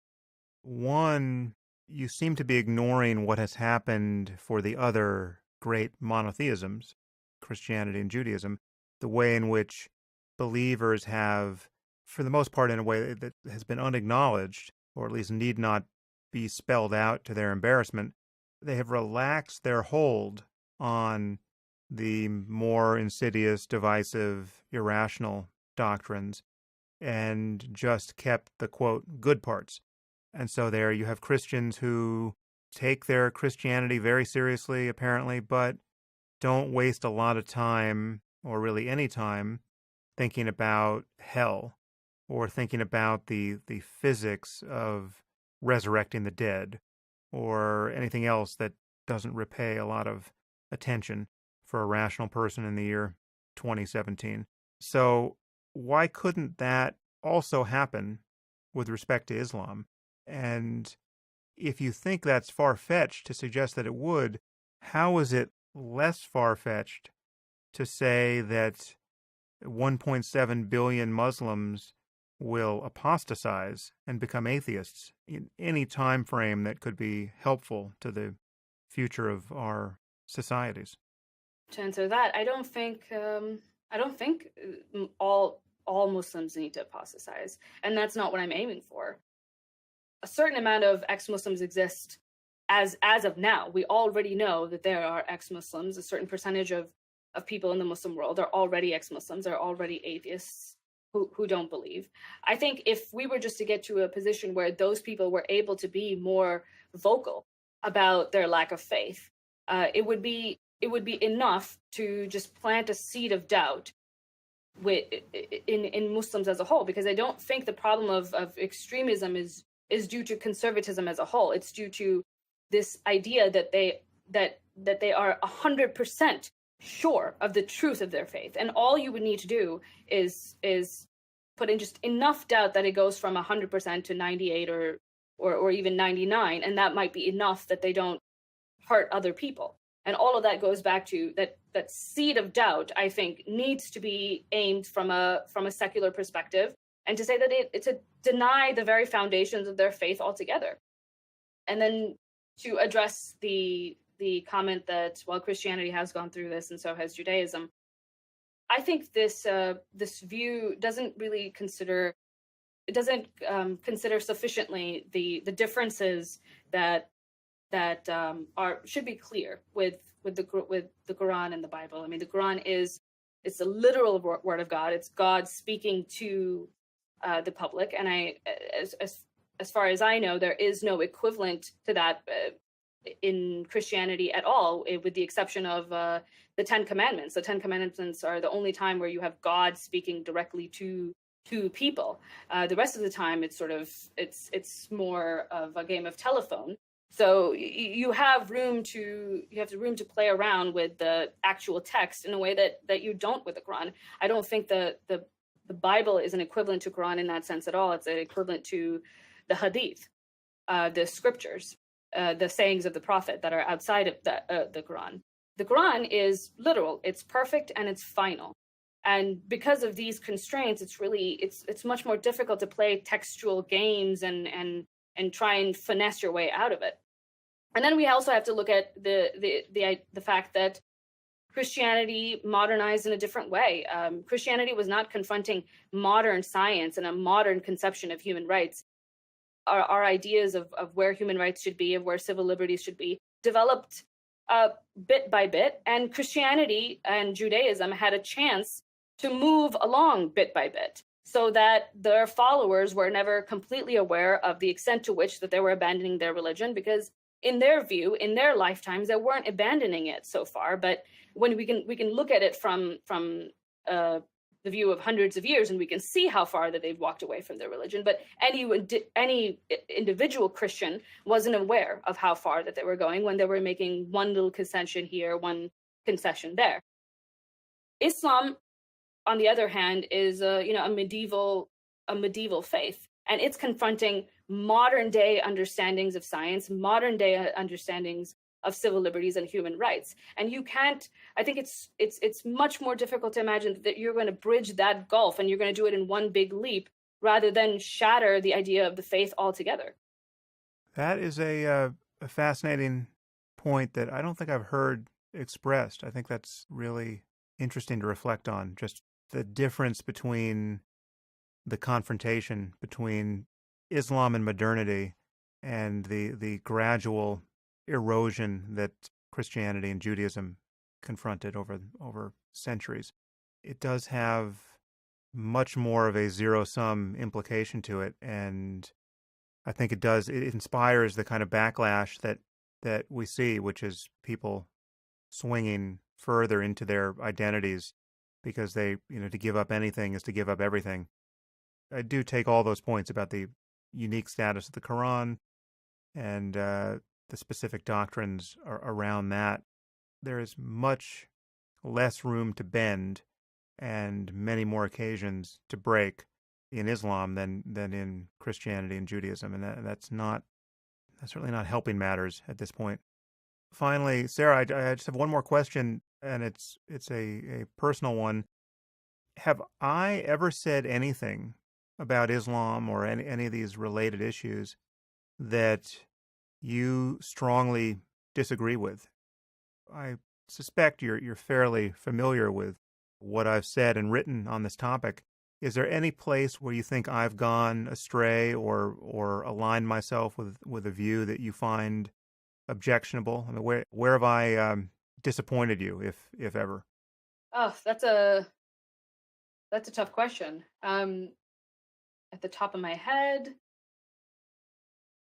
one, you seem to be ignoring what has happened for the other great monotheisms, Christianity and Judaism, the way in which believers have, for the most part, in a way that has been unacknowledged, or at least need not be spelled out to their embarrassment, they have relaxed their hold on the more insidious, divisive, irrational doctrines and just kept the, quote, good parts. And so there you have Christians who take their Christianity very seriously, apparently, but don't waste a lot of time, or really any time, thinking about hell or thinking about the physics of resurrecting the dead or anything else that doesn't repay a lot of attention for a rational person in the year 2017. So why couldn't that also happen with respect to Islam? And if you think that's far-fetched to suggest that it would, how is it less far-fetched to say that 1.7 billion Muslims will apostatize and become atheists in any time frame that could be helpful to the future of our societies? To answer that, I don't think all Muslims need to apostatize, and that's not what I'm aiming for. A certain amount of ex-Muslims exist as of now. We already know that there are ex-Muslims. A certain percentage of people in the Muslim world are already ex-Muslims, are already atheists who don't believe. I think if we were just to get to a position where those people were able to be more vocal about their lack of faith, it would be enough to just plant a seed of doubt in Muslims as a whole, because I don't think the problem of extremism is due to conservatism as a whole. It's due to this idea that they are 100% sure of the truth of their faith, and all you would need to do is put in just enough doubt that it goes from 100% to 98 or even 99, and that might be enough that they don't hurt other people. And all of that goes back to that seed of doubt, I think, needs to be aimed from a secular perspective, and to say that it's to deny the very foundations of their faith altogether. And then to address the comment that, well, Christianity has gone through this and so has Judaism, I think this view doesn't consider sufficiently the differences that should be clear with the Quran and the Bible. I mean, the Quran it's a literal word of God. It's God speaking to the public, and as far as I know, there is no equivalent to that in Christianity at all, with the exception of the Ten Commandments. The Ten Commandments are the only time where you have God speaking directly to people. The rest of the time, it's more of a game of telephone. So you have room to play around with the actual text in a way that you don't with the Quran. I don't think the Bible is an equivalent to Quran in that sense at all. It's an equivalent to the Hadith, the scriptures, the sayings of the Prophet that are outside of the Quran. The Quran is literal, it's perfect, and it's final. And because of these constraints, it's much more difficult to play textual games and try and finesse your way out of it. And then we also have to look at the fact that Christianity modernized in a different way. Christianity was not confronting modern science and a modern conception of human rights our ideas of where human rights should be, of where civil liberties should be, developed bit by bit, and Christianity and Judaism had a chance to move along bit by bit, so that their followers were never completely aware of the extent to which that they were abandoning their religion, because in their view, in their lifetimes, they weren't abandoning it so far. But when we can look at it from the view of hundreds of years, and we can see how far that they've walked away from their religion. But any individual Christian wasn't aware of how far that they were going when they were making one little concession here, one concession there. Islam, on the other hand, is a medieval faith, and it's confronting modern day understandings of science, modern day understandings of civil liberties and human rights. And you can't, I think it's much more difficult to imagine that you're going to bridge that gulf and you're going to do it in one big leap rather than shatter the idea of the faith altogether. That is a fascinating point that I don't think I've heard expressed. I think that's really interesting to reflect on, just the difference between the confrontation between Islam and modernity and the gradual erosion that Christianity and Judaism confronted over centuries. It does have much more of a zero-sum implication to it, and I think it inspires the kind of backlash that we see, which is people swinging further into their identities because they, to give up anything is to give up everything. I do take all those points about the unique status of the Quran and the specific doctrines around that. There is much less room to bend and many more occasions to break in Islam than in Christianity and Judaism, and that's certainly not helping matters at this point. Finally, Sarah, I just have one more question, and it's a personal one. Have I ever said anything about Islam or any of these related issues that you strongly disagree with? I suspect you're fairly familiar with what I've said and written on this topic. Is there any place where you think I've gone astray or aligned myself with a view that you find objectionable? I mean, where have I disappointed you, if ever? Oh, that's a tough question. At the top of my head,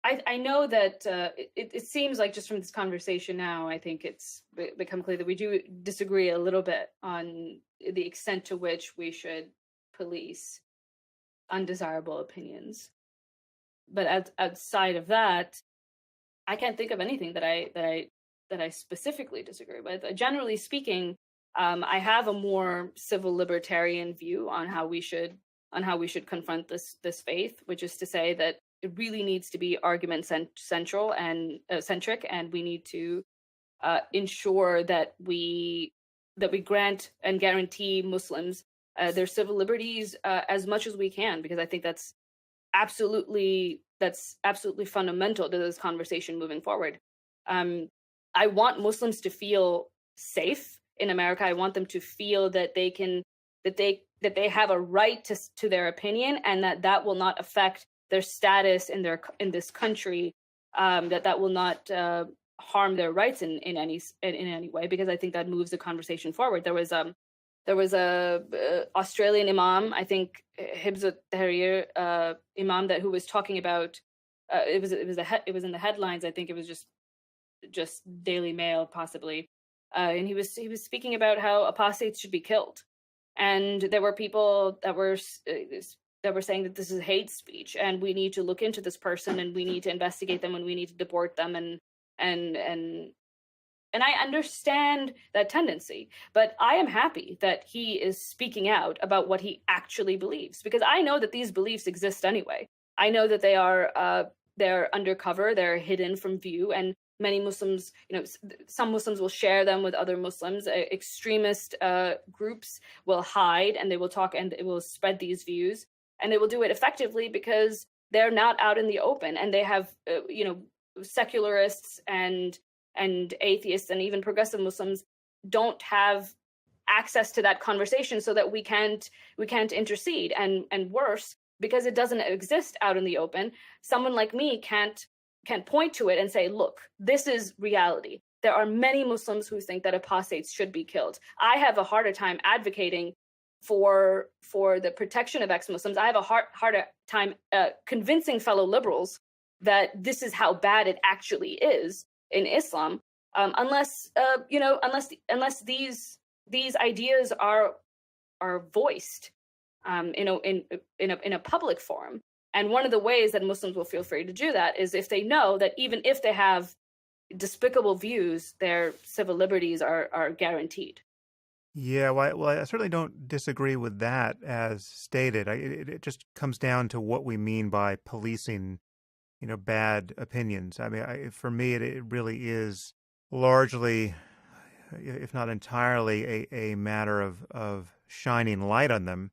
I know that it seems like just from this conversation now, I think it's become clear that we do disagree a little bit on the extent to which we should police undesirable opinions. But outside of that, I can't think of anything that I specifically disagree with. Generally speaking, I have a more civil libertarian view on how we should confront this faith, which is to say that it really needs to be argument central and centric, and we need to ensure that we grant and guarantee Muslims their civil liberties as much as we can, because I think that's absolutely fundamental to this conversation moving forward. I want Muslims to feel safe in America. I want them to feel that they have a right to their opinion, and that will not affect their status in this country, that will not harm their rights in any way, because I think that moves the conversation forward. There was a Australian imam, I think Hibs Tahrir imam, who was talking about it was in the headlines. I think it was just Daily Mail possibly, and he was speaking about how apostates should be killed, and there were people that were saying that this is hate speech and we need to look into this person and we need to investigate them and we need to deport them, and I understand that tendency, but I am happy that he is speaking out about what he actually believes, because I know that these beliefs exist anyway. I know that they're undercover, they're hidden from view, and many Muslims, some Muslims will share them with other Muslims. Extremist groups will hide and they will talk and it will spread these views, and they will do it effectively because they're not out in the open, and they have secularists and atheists and even progressive Muslims don't have access to that conversation, so that we can't intercede, and worse, because it doesn't exist out in the open. Someone like me can't point to it and say, look, this is reality. There are many Muslims who think that apostates should be killed. I have a harder time advocating for the protection of ex-Muslims. I have a harder time convincing fellow liberals that this is how bad it actually is in Islam, unless these ideas are voiced in a public forum. And one of the ways that Muslims will feel free to do that is if they know that even if they have despicable views, their civil liberties are guaranteed. Yeah, well, I certainly don't disagree with that as stated. It just comes down to what we mean by policing, bad opinions. I mean, for me, it really is largely, if not entirely, a matter of shining light on them.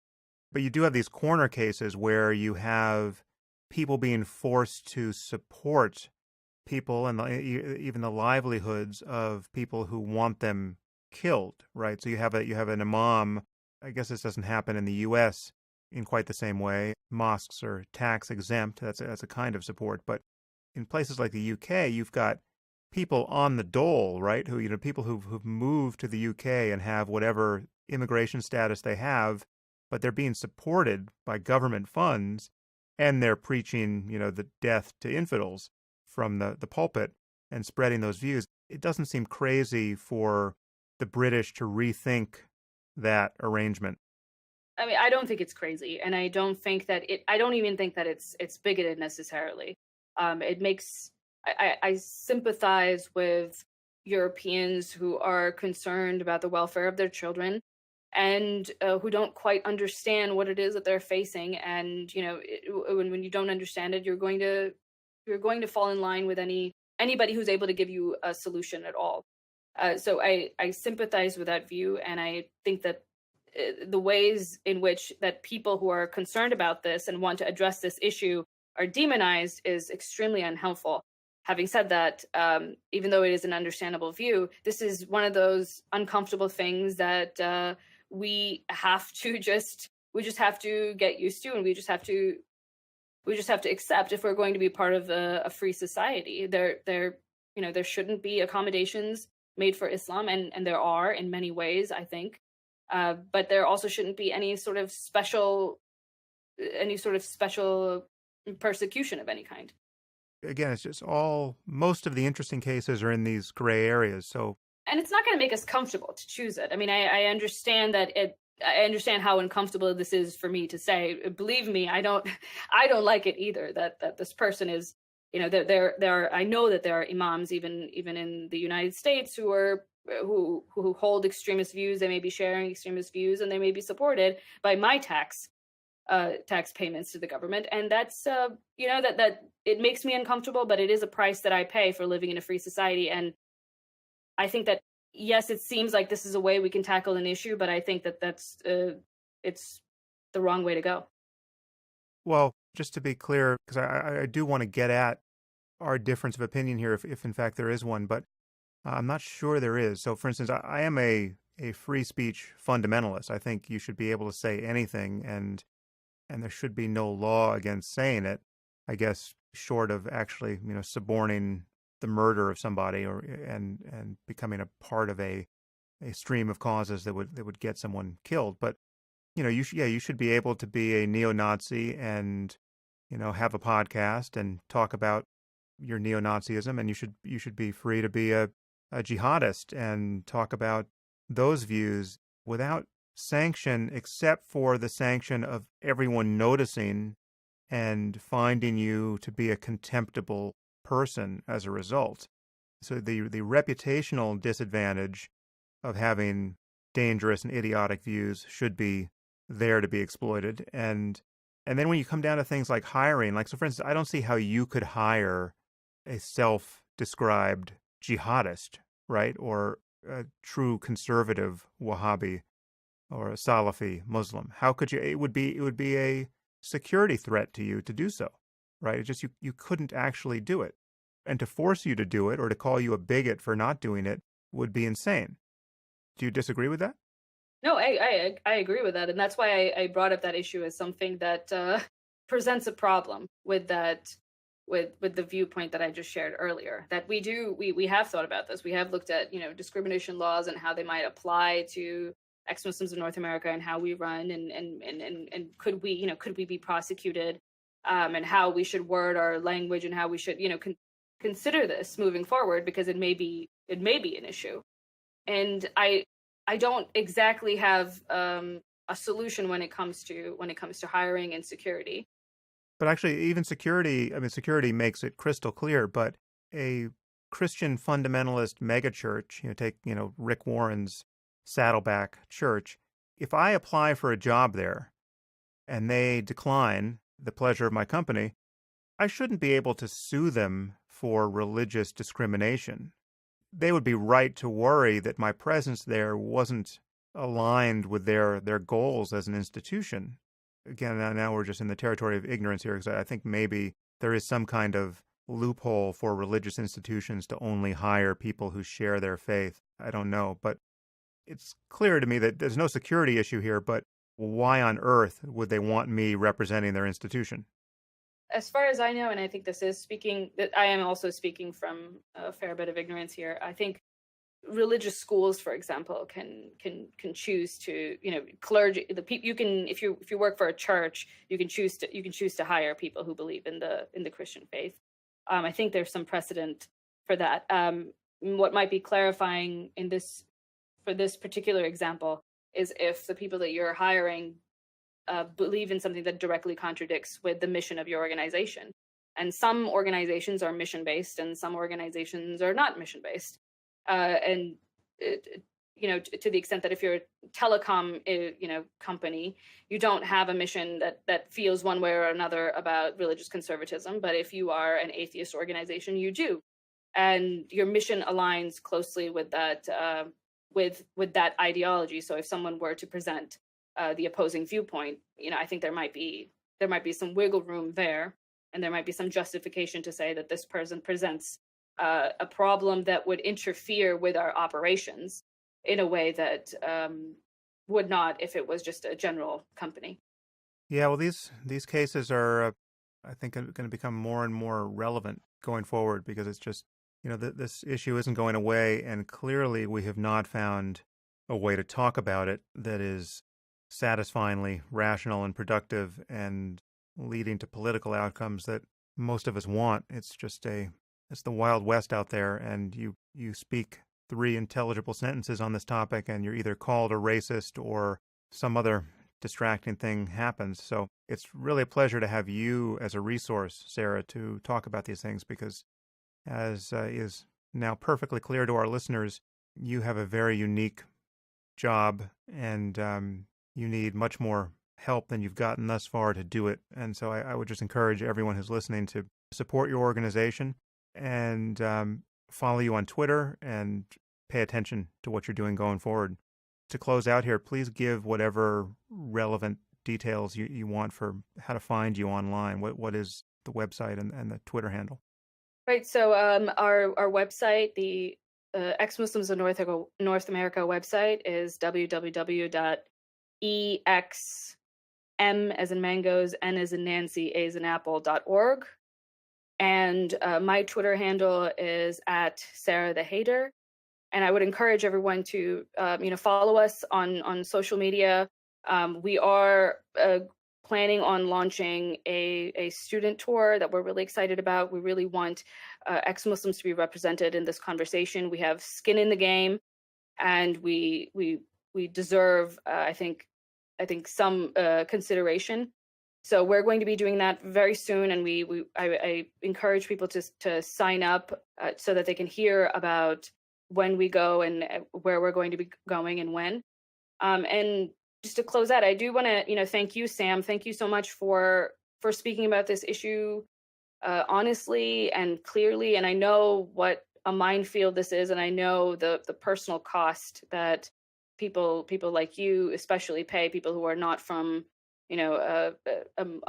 But you do have these corner cases where you have people being forced to support people and even the livelihoods of people who want them killed, right? So you have an imam. I guess this doesn't happen in the U.S. in quite the same way. Mosques are tax exempt. That's a kind of support. But in places like the U.K., you've got people on the dole, right? People who've moved to the U.K. and have whatever immigration status they have, but they're being supported by government funds, and they're preaching, the death to infidels from the pulpit and spreading those views. It doesn't seem crazy for the British to rethink that arrangement. I mean, I don't think it's crazy, and I don't even think that it's bigoted necessarily. I sympathize with Europeans who are concerned about the welfare of their children and who don't quite understand what it is that they're facing. And when you don't understand it, you're going to fall in line with anybody who's able to give you a solution at all. So I sympathize with that view, and I think that the ways in which that people who are concerned about this and want to address this issue are demonized is extremely unhelpful. Having said that, even though it is an understandable view, this is one of those uncomfortable things that we just have to get used to, and we just have to accept if we're going to be part of a free society. There shouldn't be accommodations made for Islam, and there are in many ways, I think. But there also shouldn't be any sort of special persecution of any kind. Again, it's just most of the interesting cases are in these gray areas. So, and it's not going to make us comfortable to choose it. I mean, I understand that I understand how uncomfortable this is for me to say. Believe me, I don't like it either. That this person is, there are. I know that there are imams even in the United States who hold extremist views. They may be sharing extremist views, and they may be supported by my tax payments to the government, and that's that it makes me uncomfortable, but it is a price that I pay for living in a free society. And I think that yes, it seems like this is a way we can tackle an issue, but I think that it's the wrong way to go. Well, just to be clear, because I do want to get at our difference of opinion here, if in fact there is one, but I'm not sure there is. So, for instance, I am a free speech fundamentalist. I think you should be able to say anything, and there should be no law against saying it, I guess, short of actually, suborning the murder of somebody and becoming a part of a stream of causes that would get someone killed. But, you should be able to be a neo-Nazi and, have a podcast and talk about your neo-Nazism, and you should be free to be a jihadist and talk about those views without sanction, except for the sanction of everyone noticing and finding you to be a contemptible person as a result. So the reputational disadvantage of having dangerous and idiotic views should be there to be exploited. And then when you come down to things like hiring, so for instance, I don't see how you could hire a self-described jihadist, right? Or a true conservative Wahhabi or a Salafi Muslim. How could you? It would be a security threat to you to do so, right? It's just you couldn't actually do it. And to force you to do it or to call you a bigot for not doing it would be insane. Do you disagree with that? No, I agree with that, and that's why I brought up that issue as something that presents a problem with that, with the viewpoint that I just shared earlier. That we have thought about this. We have looked at, discrimination laws and how they might apply to ex-Muslims in North America, and how we run, and could we be prosecuted, and how we should word our language, and how we should consider this moving forward, because it may be an issue. And I don't exactly have a solution when it comes to hiring and security. But actually, even security, I mean, security makes it crystal clear, but a Christian fundamentalist megachurch, take, Rick Warren's Saddleback Church, if I apply for a job there and they decline the pleasure of my company, I shouldn't be able to sue them for religious discrimination. They would be right to worry that my presence there wasn't aligned with their goals as an institution. Again, now we're just in the territory of ignorance here, because I think maybe there is some kind of loophole for religious institutions to only hire people who share their faith. I don't know, but it's clear to me that there's no security issue here, but why on earth would they want me representing their institution? As far as I know, and I think I am also speaking from a fair bit of ignorance here, I think religious schools, for example, can choose to, clergy, you can, if you work for a church, you can choose to hire people who believe in the Christian faith. I think there's some precedent for that. What might be clarifying for this particular example is if the people that you're hiring believe in something that directly contradicts with the mission of your organization. And some organizations are mission-based, and some organizations are not mission-based. To the extent that if you're a telecom, company, you don't have a mission that feels one way or another about religious conservatism. But if you are an atheist organization, you do, and your mission aligns closely with that with that ideology. So if someone were to present the opposing viewpoint, I think there might be some wiggle room there, and there might be some justification to say that this person presents a problem that would interfere with our operations in a way that would not if it was just a general company. Yeah, well, these cases are, I think, going to become more and more relevant going forward, because it's just, this issue isn't going away, and clearly we have not found a way to talk about it that is satisfyingly rational and productive and leading to political outcomes that most of us want. It's the Wild West out there, and you speak 3 intelligible sentences on this topic, and you're either called a racist or some other distracting thing happens. So it's really a pleasure to have you as a resource, Sarah, to talk about these things, because as is now perfectly clear to our listeners, you have a very unique job, and you need much more help than you've gotten thus far to do it. And so I would just encourage everyone who's listening to support your organization and follow you on Twitter and pay attention to what you're doing going forward. To close out here, please give whatever relevant details you want for how to find you online. What is the website and the Twitter handle? Right. So our website, the Ex-Muslims of North America website, is www.exm as in mangoes, n as in Nancy, a as in apple.org. And my Twitter handle is at Sarah the Hater. And I would encourage everyone to, follow us on social media. We are planning on launching a student tour that we're really excited about. We really want ex-Muslims to be represented in this conversation. We have skin in the game, and we deserve, I think some consideration. So we're going to be doing that very soon, and I encourage people to sign up so that they can hear about when we go and where we're going to be going and when. And just to close out, I do want to thank you, Sam. Thank you so much for speaking about this issue honestly and clearly. And I know what a minefield this is, and I know the personal cost that people like you especially pay, people who are not from a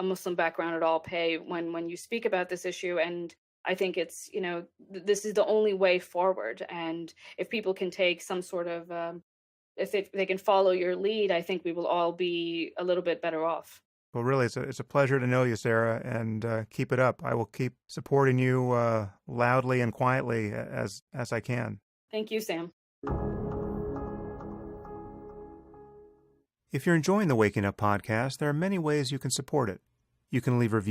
Muslim background at all, pay when you speak about this issue. And I think it's this is the only way forward. And if people can take some sort of if they can follow your lead, I think we will all be a little bit better off. Well, really, it's a pleasure to know you, Sarah, and keep it up. I will keep supporting you loudly and quietly as I can. Thank you, Sam. If you're enjoying the Waking Up podcast, there are many ways you can support it. You can leave reviews